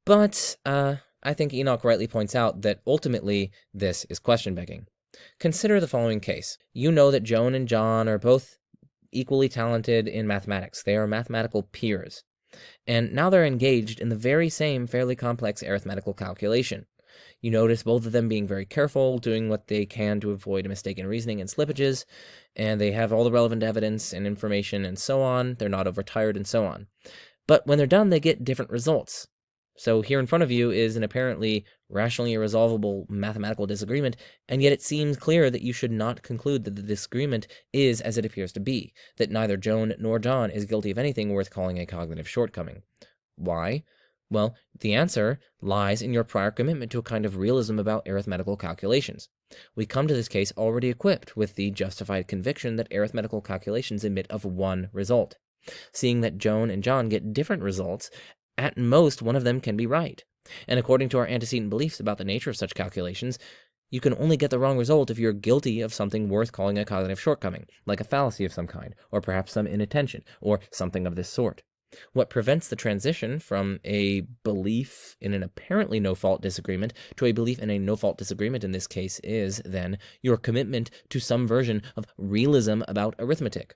But I think Enoch rightly points out that ultimately this is question-begging. Consider the following case. You know that Joan and John are both equally talented in mathematics. They are mathematical peers. And now they're engaged in the very same fairly complex arithmetical calculation. You notice both of them being very careful, doing what they can to avoid mistaken reasoning and slippages, and they have all the relevant evidence and information and so on. They're not overtired and so on. But when they're done, they get different results. So here in front of you is an apparently rationally irresolvable mathematical disagreement, and yet it seems clear that you should not conclude that the disagreement is as it appears to be, that neither Joan nor John is guilty of anything worth calling a cognitive shortcoming. Why? Well, the answer lies in your prior commitment to a kind of realism about arithmetical calculations. We come to this case already equipped with the justified conviction that arithmetical calculations admit of one result. Seeing that Joan and John get different results, at most, one of them can be right. And according to our antecedent beliefs about the nature of such calculations, you can only get the wrong result if you're guilty of something worth calling a cognitive shortcoming, like a fallacy of some kind, or perhaps some inattention, or something of this sort. What prevents the transition from a belief in an apparently no-fault disagreement to a belief in a no-fault disagreement in this case is, then, your commitment to some version of realism about arithmetic.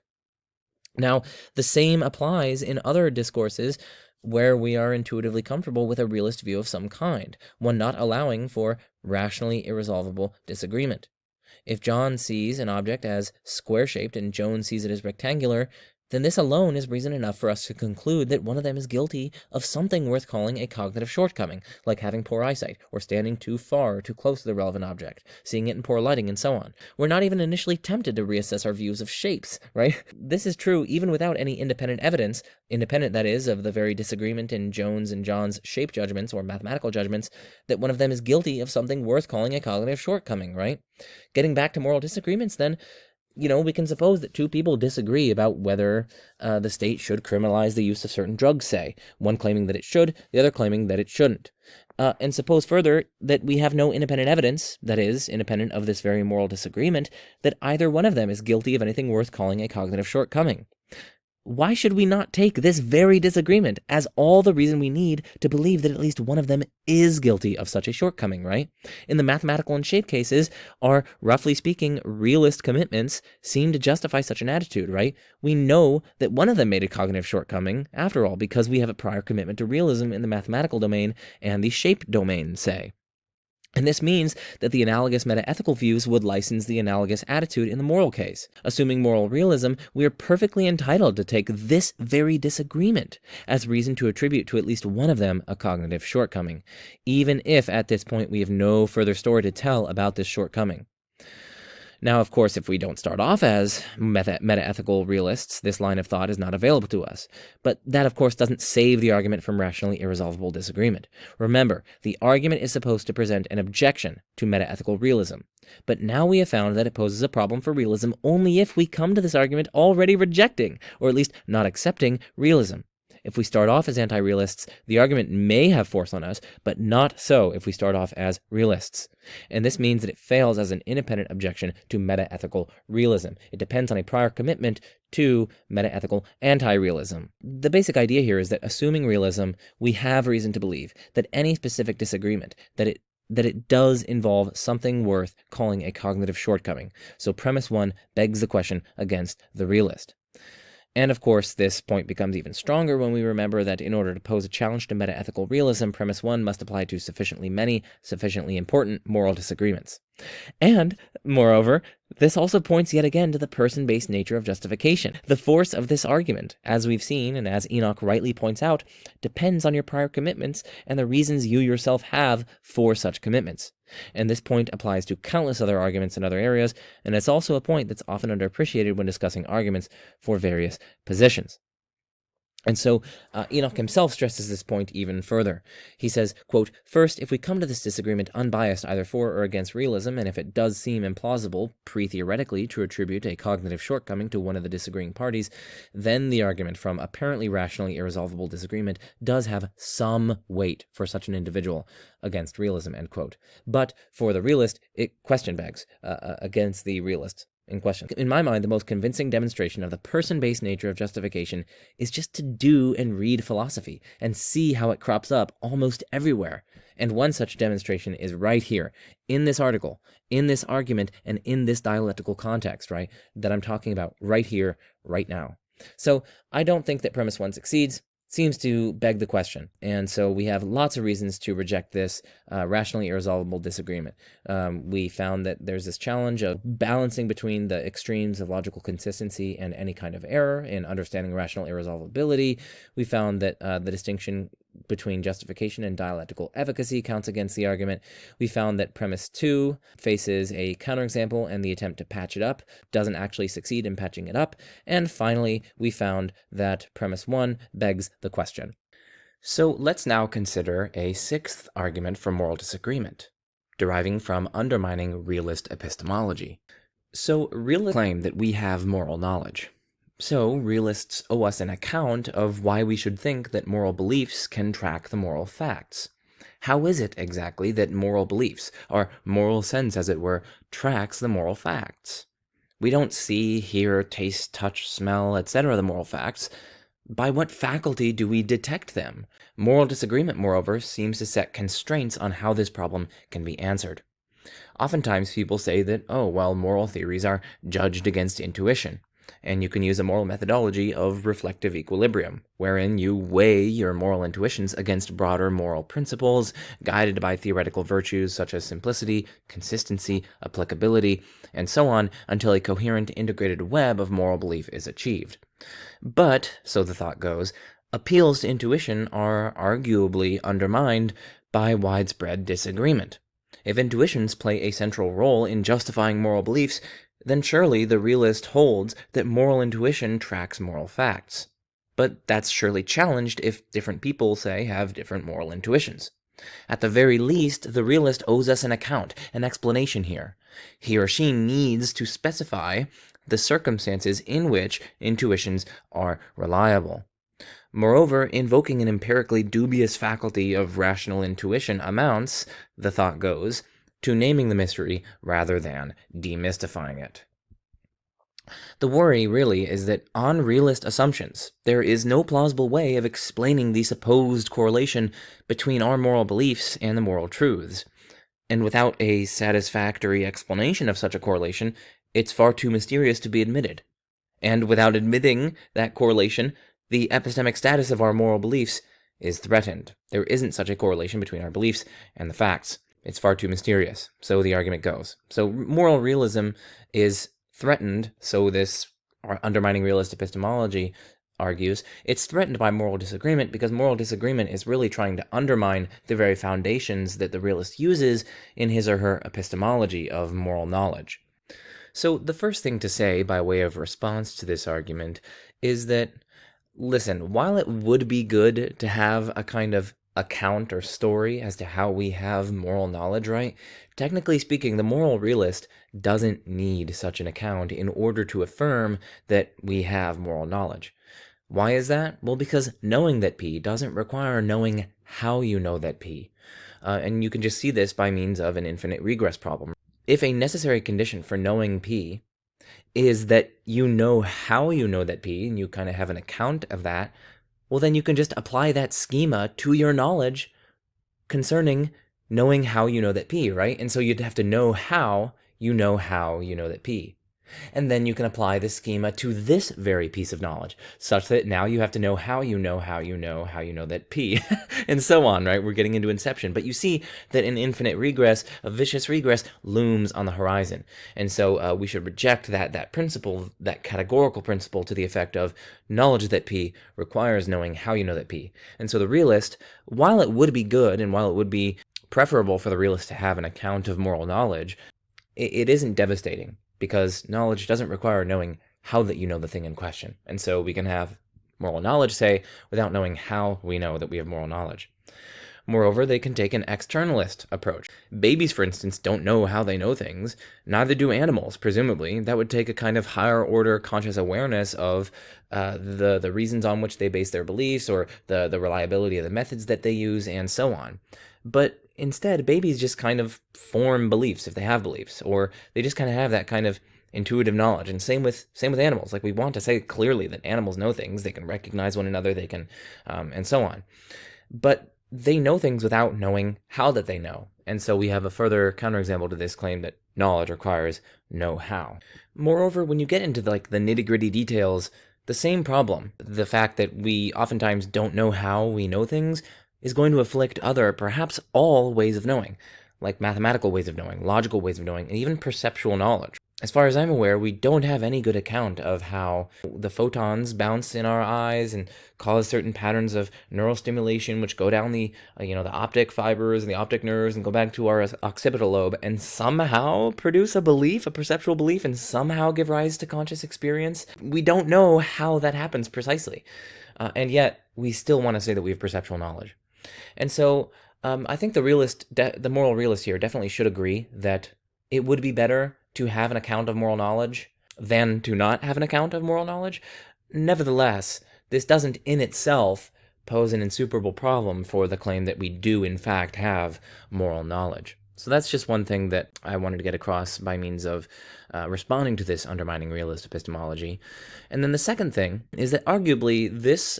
Now, the same applies in other discourses where we are intuitively comfortable with a realist view of some kind, one not allowing for rationally irresolvable disagreement. If John sees an object as square-shaped and Joan sees it as rectangular, then this alone is reason enough for us to conclude that one of them is guilty of something worth calling a cognitive shortcoming, like having poor eyesight, or standing too far or too close to the relevant object, seeing it in poor lighting, and so on. We're not even initially tempted to reassess our views of shapes, right? This is true even without any independent evidence, independent, that is, of the very disagreement in Joan's and John's shape judgments or mathematical judgments, that one of them is guilty of something worth calling a cognitive shortcoming, right? Getting back to moral disagreements, then, we can suppose that two people disagree about whether the state should criminalize the use of certain drugs, say, one claiming that it should, the other claiming that it shouldn't. And suppose further that we have no independent evidence, that is, independent of this very moral disagreement, that either one of them is guilty of anything worth calling a cognitive shortcoming. Why should we not take this very disagreement as all the reason we need to believe that at least one of them is guilty of such a shortcoming, right? In the mathematical and shape cases, our, roughly speaking, realist commitments seem to justify such an attitude, right? We know that one of them made a cognitive shortcoming, after all, because we have a prior commitment to realism in the mathematical domain and the shape domain, say. And this means that the analogous metaethical views would license the analogous attitude in the moral case. Assuming moral realism, we are perfectly entitled to take this very disagreement as reason to attribute to at least one of them a cognitive shortcoming, even if at this point we have no further story to tell about this shortcoming. Now, of course, if we don't start off as metaethical realists, this line of thought is not available to us. But that, of course, doesn't save the argument from rationally irresolvable disagreement. Remember, the argument is supposed to present an objection to metaethical realism. But now we have found that it poses a problem for realism only if we come to this argument already rejecting, or at least not accepting, realism. If we start off as anti-realists, the argument may have force on us, but not so if we start off as realists. And this means that it fails as an independent objection to metaethical realism. It depends on a prior commitment to metaethical anti-realism. The basic idea here is that assuming realism, we have reason to believe that any specific disagreement, that it that it does involve something worth calling a cognitive shortcoming. So premise 1 begs the question against the realist. And of course, this point becomes even stronger when we remember that in order to pose a challenge to metaethical realism, premise 1 must apply to sufficiently many, sufficiently important moral disagreements. And, moreover, this also points yet again to the person-based nature of justification. The force of this argument, as we've seen, and as Enoch rightly points out, depends on your prior commitments and the reasons you yourself have for such commitments. And this point applies to countless other arguments in other areas, and it's also a point that's often underappreciated when discussing arguments for various positions. And so Enoch himself stresses this point even further. He says, quote, "First, if we come to this disagreement unbiased either for or against realism, and if it does seem implausible, pre-theoretically, to attribute a cognitive shortcoming to one of the disagreeing parties, then the argument from apparently rationally irresolvable disagreement does have some weight for such an individual against realism," end quote. But for the realist, it question begs against the realist in question. In my mind, the most convincing demonstration of the person-based nature of justification is just to do and read philosophy and see how it crops up almost everywhere. And one such demonstration is right here, in this article, in this argument, and in this dialectical context, right, that I'm talking about right here, right now. So I don't think that premise 1 succeeds. Seems to beg the question. And so we have lots of reasons to reject this rationally irresolvable disagreement. We found that there's this challenge of balancing between the extremes of logical consistency and any kind of error in understanding rational irresolvability. We found that the distinction between justification and dialectical efficacy counts against the argument. We found that premise 2 faces a counterexample, and the attempt to patch it up doesn't actually succeed in patching it up. And finally, we found that premise 1 begs the question. So let's now consider a sixth argument for moral disagreement, deriving from Undermining realist epistemology. So realists claim that we have moral knowledge. So realists owe us an account of why we should think that moral beliefs can track the moral facts. How is it exactly that moral beliefs, our moral sense as it were, tracks the moral facts? We don't see, hear, taste, touch, smell, etc. the moral facts. By what faculty do we detect them? Moral disagreement, moreover, seems to set constraints on how this problem can be answered. Oftentimes people say that, moral theories are judged against intuition, and you can use a moral methodology of reflective equilibrium, wherein you weigh your moral intuitions against broader moral principles, guided by theoretical virtues such as simplicity, consistency, applicability, and so on, until a coherent integrated web of moral belief is achieved. But, so the thought goes, appeals to intuition are arguably undermined by widespread disagreement. If intuitions play a central role in justifying moral beliefs, then surely the realist holds that moral intuition tracks moral facts. But that's surely challenged if different people, say, have different moral intuitions. At the very least, the realist owes us an account, an explanation here. He or she needs to specify the circumstances in which intuitions are reliable. Moreover, invoking an empirically dubious faculty of rational intuition amounts, the thought goes, to naming the mystery rather than demystifying it. The worry really is that on realist assumptions, there is no plausible way of explaining the supposed correlation between our moral beliefs and the moral truths. And without a satisfactory explanation of such a correlation, it's far too mysterious to be admitted. And without admitting that correlation, the epistemic status of our moral beliefs is threatened. There isn't such a correlation between our beliefs and the facts. It's far too mysterious, so the argument goes. So moral realism is threatened, so this Undermining realist epistemology argues, it's threatened by moral disagreement because moral disagreement is really trying to undermine the very foundations that the realist uses in his or her epistemology of moral knowledge. So the first thing to say by way of response to this argument is that, listen, while it would be good to have a kind of account or story as to how we have moral knowledge, right? Technically speaking, the moral realist doesn't need such an account in order to affirm that we have moral knowledge. Why is that? Well, because knowing that P doesn't require knowing how you know that P. And you can just see this by means of an infinite regress problem. If a necessary condition for knowing P is that you know how you know that P, and you kind of have an account of that, well, then you can just apply that schema to your knowledge concerning knowing how you know that P, right? And so you'd have to know how you know that P. And then you can apply this schema to this very piece of knowledge, such that now you have to know how you know that P, and so on, right? We're getting into inception. But you see that in infinite regress, a vicious regress looms on the horizon. And so we should reject that principle, that categorical principle, to the effect of knowledge that P requires knowing how you know that P. And so the realist, while it would be good and while it would be preferable for the realist to have an account of moral knowledge, it isn't devastating, because knowledge doesn't require knowing how that you know the thing in question. And so we can have moral knowledge, say, without knowing how we know that we have moral knowledge. Moreover, they can take an externalist approach. Babies, for instance, don't know how they know things. Neither do animals, presumably. That would take a kind of higher order conscious awareness of the reasons on which they base their beliefs, or the reliability of the methods that they use, and so on. But instead, babies just kind of form beliefs, if they have beliefs, or they just kind of have that kind of intuitive knowledge. And same with animals. Like, we want to say clearly that animals know things, they can recognize one another, they can, and so on. But they know things without knowing how that they know. And so we have a further counterexample to this claim that knowledge requires know-how. Moreover, when you get into the nitty-gritty details, the same problem, the fact that we oftentimes don't know how we know things, is going to afflict other, perhaps all, ways of knowing, like mathematical ways of knowing, logical ways of knowing, and even perceptual knowledge. As far as I'm aware, we don't have any good account of how the photons bounce in our eyes and cause certain patterns of neural stimulation, which go down the optic fibers and the optic nerves and go back to our occipital lobe and somehow produce a belief, a perceptual belief, and somehow give rise to conscious experience. We don't know how that happens precisely, and yet we still want to say that we have perceptual knowledge. And so I think the moral realist here definitely should agree that it would be better to have an account of moral knowledge than to not have an account of moral knowledge. Nevertheless, this doesn't in itself pose an insuperable problem for the claim that we do in fact have moral knowledge. So that's just one thing that I wanted to get across by means of responding to this undermining realist epistemology. And then the second thing is that arguably this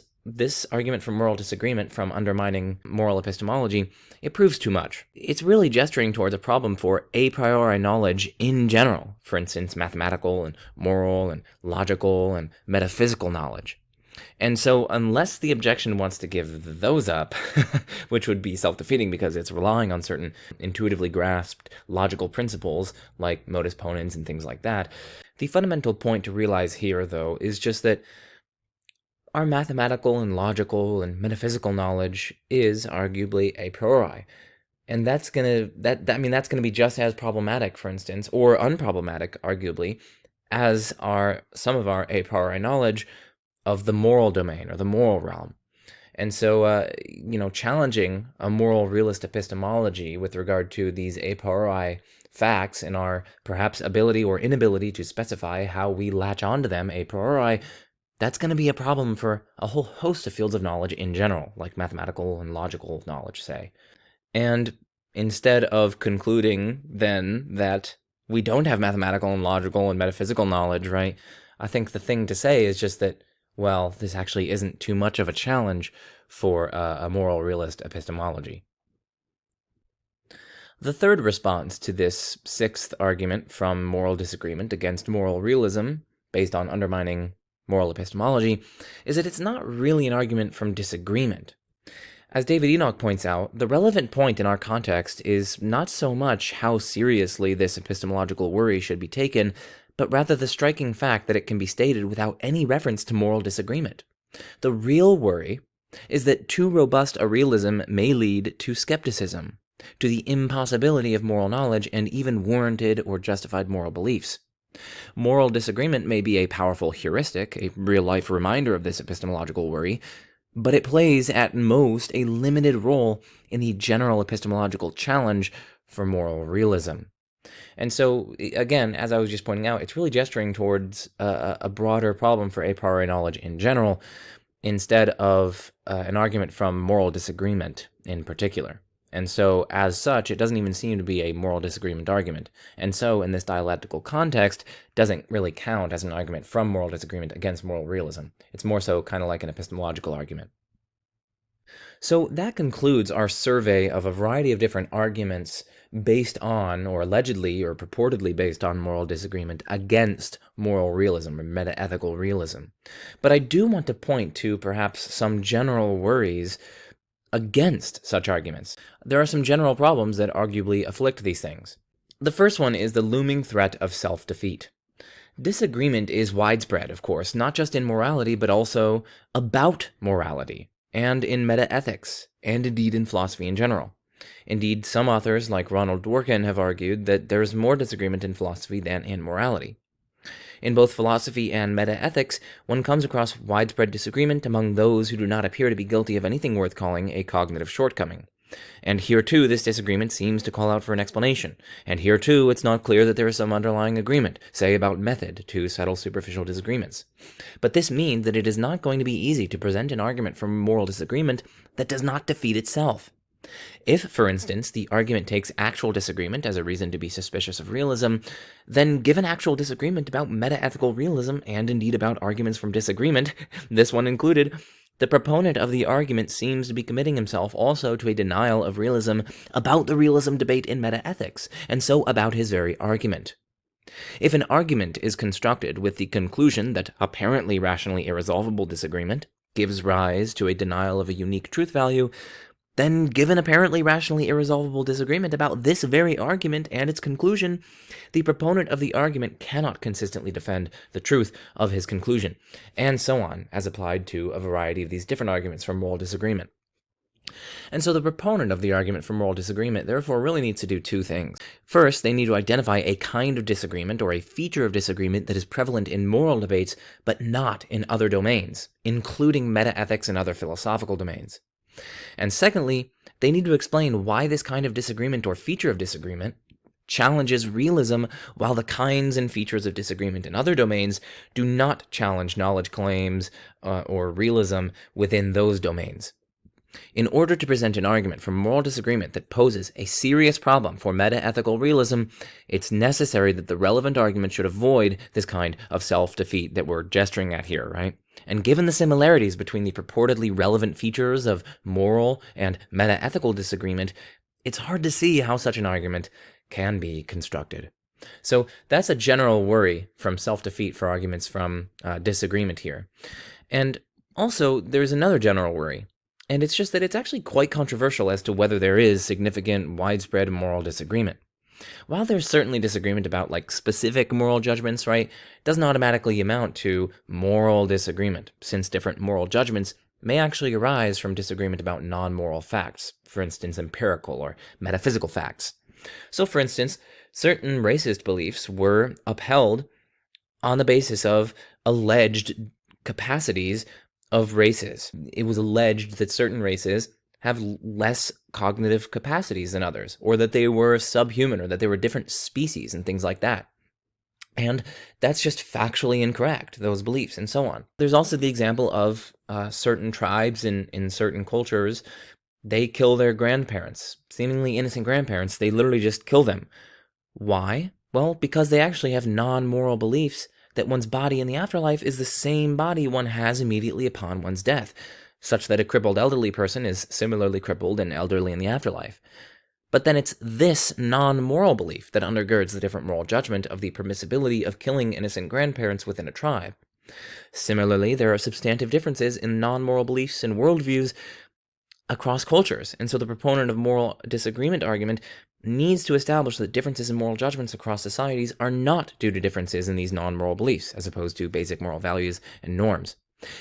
argument for moral disagreement from undermining moral epistemology, it proves too much. It's really gesturing towards a problem for a priori knowledge in general, for instance, mathematical and moral and logical and metaphysical knowledge. And so unless the objection wants to give those up, which would be self-defeating because it's relying on certain intuitively grasped logical principles like modus ponens and things like that, the fundamental point to realize here, though, is just that our mathematical and logical and metaphysical knowledge is arguably a priori. And that's gonna be just as problematic, for instance, or unproblematic, arguably, as some of our a priori knowledge of the moral domain or the moral realm. And so, challenging a moral realist epistemology with regard to these a priori facts and our perhaps ability or inability to specify how we latch onto them a priori, that's going to be a problem for a whole host of fields of knowledge in general, like mathematical and logical knowledge, say. And instead of concluding, then, that we don't have mathematical and logical and metaphysical knowledge, right, I think the thing to say is just that, well, this actually isn't too much of a challenge for a moral realist epistemology. The third response to this sixth argument from moral disagreement against moral realism, based on undermining moral epistemology, is that it's not really an argument from disagreement. As David Enoch points out, the relevant point in our context is not so much how seriously this epistemological worry should be taken, but rather the striking fact that it can be stated without any reference to moral disagreement. The real worry is that too robust a realism may lead to skepticism, to the impossibility of moral knowledge and even warranted or justified moral beliefs. Moral disagreement may be a powerful heuristic, a real-life reminder of this epistemological worry, but it plays at most a limited role in the general epistemological challenge for moral realism. And so, again, as I was just pointing out, it's really gesturing towards a broader problem for a priori knowledge in general, instead of an argument from moral disagreement in particular. And so, as such, it doesn't even seem to be a moral disagreement argument. And so, in this dialectical context, doesn't really count as an argument from moral disagreement against moral realism. It's more so kind of like an epistemological argument. So that concludes our survey of a variety of different arguments based on, or allegedly or purportedly based on, moral disagreement against moral realism or metaethical realism. But I do want to point to perhaps some general worries against such arguments. There are some general problems that arguably afflict these things. The first one is the looming threat of self-defeat. Disagreement is widespread, of course, not just in morality, but also about morality, and in metaethics, and indeed in philosophy in general. Indeed, some authors, like Ronald Dworkin, have argued that there is more disagreement in philosophy than in morality. In both philosophy and metaethics, one comes across widespread disagreement among those who do not appear to be guilty of anything worth calling a cognitive shortcoming. And here too, this disagreement seems to call out for an explanation. And here too, it's not clear that there is some underlying agreement, say about method, to settle superficial disagreements. But this means that it is not going to be easy to present an argument for moral disagreement that does not defeat itself. If, for instance, the argument takes actual disagreement as a reason to be suspicious of realism, then given actual disagreement about metaethical realism, and indeed about arguments from disagreement, this one included, the proponent of the argument seems to be committing himself also to a denial of realism about the realism debate in metaethics, and so about his very argument. If an argument is constructed with the conclusion that apparently rationally irresolvable disagreement gives rise to a denial of a unique truth value, then given apparently rationally irresolvable disagreement about this very argument and its conclusion, the proponent of the argument cannot consistently defend the truth of his conclusion, and so on, as applied to a variety of these different arguments for moral disagreement. And so the proponent of the argument for moral disagreement therefore really needs to do two things. First, they need to identify a kind of disagreement or a feature of disagreement that is prevalent in moral debates, but not in other domains, including metaethics and other philosophical domains. And secondly, they need to explain why this kind of disagreement or feature of disagreement challenges realism, while the kinds and features of disagreement in other domains do not challenge knowledge claims or realism within those domains. In order to present an argument for moral disagreement that poses a serious problem for metaethical realism, it's necessary that the relevant argument should avoid this kind of self-defeat that we're gesturing at here, right? And given the similarities between the purportedly relevant features of moral and metaethical disagreement, it's hard to see how such an argument can be constructed. So that's a general worry from self-defeat for arguments from disagreement here. And also, there's another general worry. And it's just that it's actually quite controversial as to whether there is significant, widespread moral disagreement. While there's certainly disagreement about, specific moral judgments, right, doesn't automatically amount to moral disagreement, since different moral judgments may actually arise from disagreement about non-moral facts, for instance, empirical or metaphysical facts. So, for instance, certain racist beliefs were upheld on the basis of alleged capacities of races. It was alleged that certain races have less cognitive capacities than others, or that they were subhuman, or that they were different species, and things like that. And that's just factually incorrect, those beliefs, and so on. There's also the example of certain tribes in certain cultures. They kill their grandparents, seemingly innocent grandparents. They literally just kill them. Why? Well, because they actually have non-moral beliefs that one's body in the afterlife is the same body one has immediately upon one's death, such that a crippled elderly person is similarly crippled and elderly in the afterlife. But then it's this non-moral belief that undergirds the different moral judgment of the permissibility of killing innocent grandparents within a tribe. Similarly, there are substantive differences in non-moral beliefs and worldviews across cultures, and so the proponent of moral disagreement argument needs to establish that differences in moral judgments across societies are not due to differences in these non-moral beliefs, as opposed to basic moral values and norms.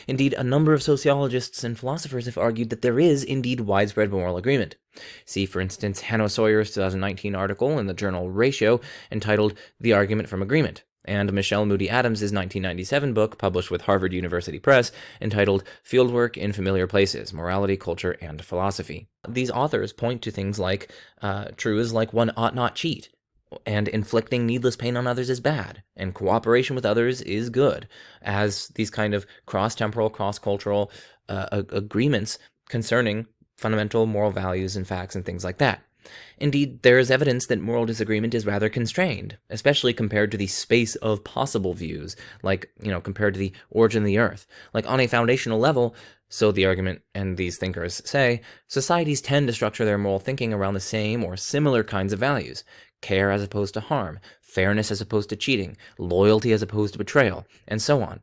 Indeed, a number of sociologists and philosophers have argued that there is indeed widespread moral agreement. See, for instance, Hanno Sawyer's 2019 article in the journal Ratio entitled The Argument from Agreement, and Michelle Moody Adams' 1997 book, published with Harvard University Press, entitled Fieldwork in Familiar Places, Morality, Culture, and Philosophy. These authors point to things like truths like one ought not cheat, and inflicting needless pain on others is bad, and cooperation with others is good, as these kind of cross-temporal, cross-cultural agreements concerning fundamental moral values and facts and things like that. Indeed, there is evidence that moral disagreement is rather constrained, especially compared to the space of possible views, like, compared to the origin of the Earth. Like, on a foundational level, so the argument and these thinkers say, societies tend to structure their moral thinking around the same or similar kinds of values: care as opposed to harm, fairness as opposed to cheating, loyalty as opposed to betrayal, and so on.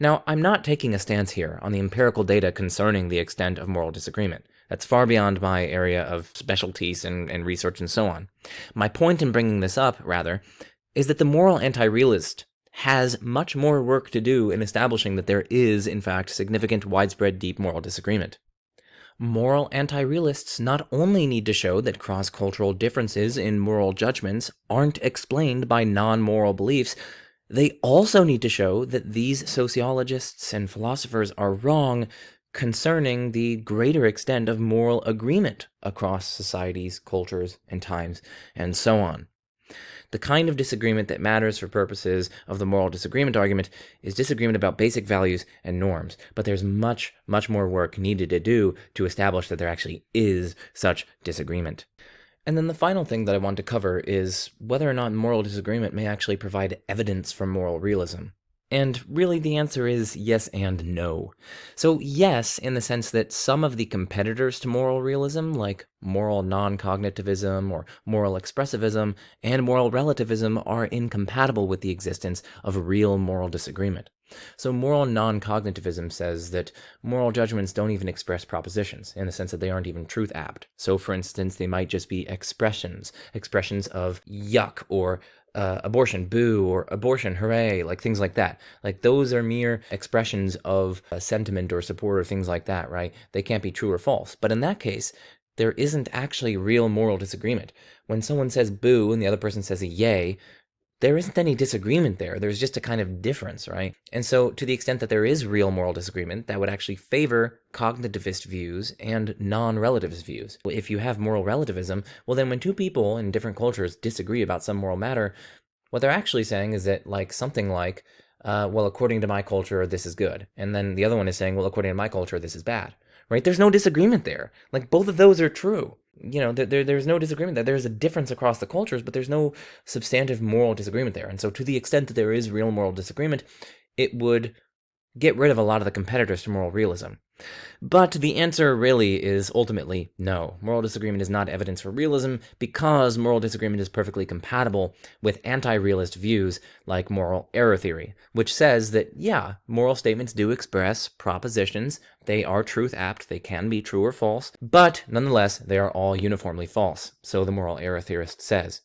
Now, I'm not taking a stance here on the empirical data concerning the extent of moral disagreement. That's far beyond my area of specialties and research and so on. My point in bringing this up, rather, is that the moral anti-realist has much more work to do in establishing that there is, in fact, significant, widespread, deep moral disagreement. Moral anti-realists not only need to show that cross-cultural differences in moral judgments aren't explained by non-moral beliefs, they also need to show that these sociologists and philosophers are wrong concerning the greater extent of moral agreement across societies, cultures, and times, and so on. The kind of disagreement that matters for purposes of the moral disagreement argument is disagreement about basic values and norms, but there's much, much more work needed to do to establish that there actually is such disagreement. And then the final thing that I want to cover is whether or not moral disagreement may actually provide evidence for moral realism. And really the answer is yes and no. So yes, in the sense that some of the competitors to moral realism, like moral non-cognitivism or moral expressivism and moral relativism, are incompatible with the existence of real moral disagreement. So moral non-cognitivism says that moral judgments don't even express propositions, in the sense that they aren't even truth-apt. So for instance, they might just be expressions of yuck, or abortion, boo, or abortion, hooray, like things like that. Like those are mere expressions of sentiment or support or things like that, right? They can't be true or false. But in that case, there isn't actually real moral disagreement. When someone says boo and the other person says a yay, there isn't any disagreement there. There's just a kind of difference, right? And so to the extent that there is real moral disagreement, that would actually favor cognitivist views and non-relativist views. If you have moral relativism, well then when two people in different cultures disagree about some moral matter, what they're actually saying is that something like, well, according to my culture, this is good. And then the other one is saying, well, according to my culture, this is bad, right? There's no disagreement there. Like both of those are true. There's no disagreement there. There's a difference across the cultures, but there's no substantive moral disagreement there. And so to the extent that there is real moral disagreement, it would get rid of a lot of the competitors to moral realism. But the answer really is ultimately no. Moral disagreement is not evidence for realism because moral disagreement is perfectly compatible with anti-realist views like moral error theory, which says that, yeah, moral statements do express propositions. They are truth-apt. They can be true or false. But nonetheless, they are all uniformly false, so the moral error theorist says.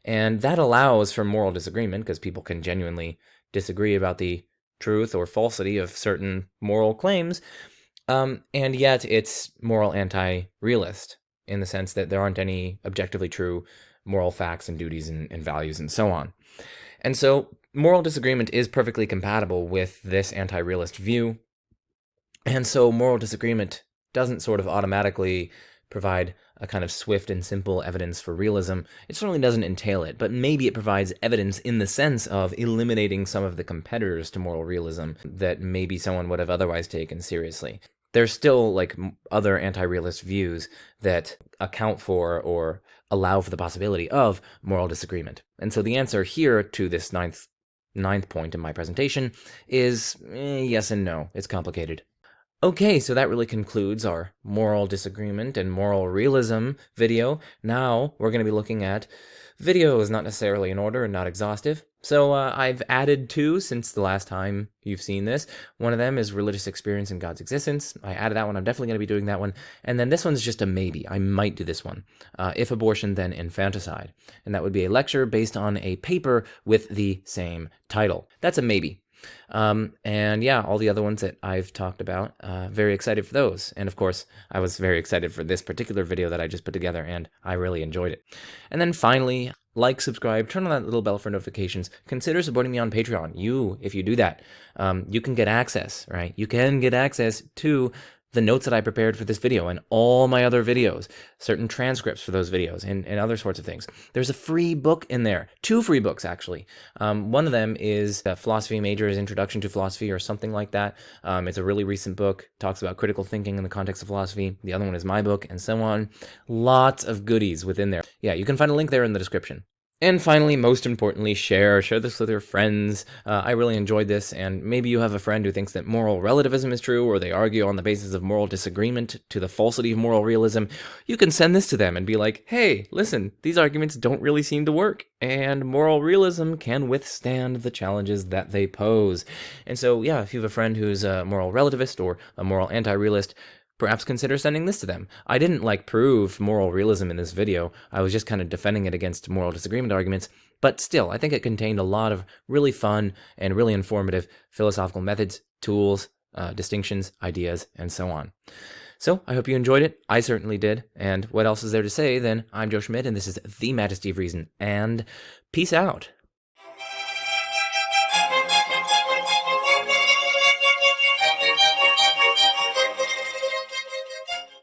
And that allows for moral disagreement because people can genuinely disagree about the truth or falsity of certain moral claims. And yet it's moral anti-realist in the sense that there aren't any objectively true moral facts and duties and values and so on. And so moral disagreement is perfectly compatible with this anti-realist view. And so moral disagreement doesn't sort of automatically provide a kind of swift and simple evidence for realism. It certainly doesn't entail it, but maybe it provides evidence in the sense of eliminating some of the competitors to moral realism that maybe someone would have otherwise taken seriously. There's still other anti-realist views that account for or allow for the possibility of moral disagreement. And so the answer here to this ninth point in my presentation is yes and no. It's complicated. Okay, so that really concludes our moral disagreement and moral realism video. Now we're going to be looking at videos, not necessarily in order and not exhaustive. So I've added two since the last time you've seen this. One of them is religious experience in God's existence. I added that one. I'm definitely going to be doing that one. And then this one's just a maybe. I might do this one. If abortion, then infanticide. And that would be a lecture based on a paper with the same title. That's a maybe. And yeah, all the other ones that I've talked about, very excited for those. And of course, I was very excited for this particular video that I just put together, and I really enjoyed it. And then finally, like, subscribe, turn on that little bell for notifications. Consider supporting me on Patreon. If you do that, you can get access, right? You can get access to the notes that I prepared for this video and all my other videos, certain transcripts for those videos, and other sorts of things. There's a free book in there, 2 free books actually. One of them is Philosophy Major's Introduction to Philosophy or something like that. It's a really recent book, talks about critical thinking in the context of philosophy. The other one is my book, and so on. Lots of goodies within there. Yeah, you can find a link there in the description. And finally, most importantly, share this with your friends. I really enjoyed this, and maybe you have a friend who thinks that moral relativism is true, or they argue on the basis of moral disagreement to the falsity of moral realism. You can send this to them and be like, hey, listen, these arguments don't really seem to work, and moral realism can withstand the challenges that they pose. And so, yeah, if you have a friend who's a moral relativist or a moral anti-realist, perhaps consider sending this to them. I didn't prove moral realism in this video. I was just kind of defending it against moral disagreement arguments. But still, I think it contained a lot of really fun and really informative philosophical methods, tools, distinctions, ideas, and so on. So I hope you enjoyed it. I certainly did. And what else is there to say? Then I'm Joe Schmidt, and this is The Majesty of Reason. And peace out.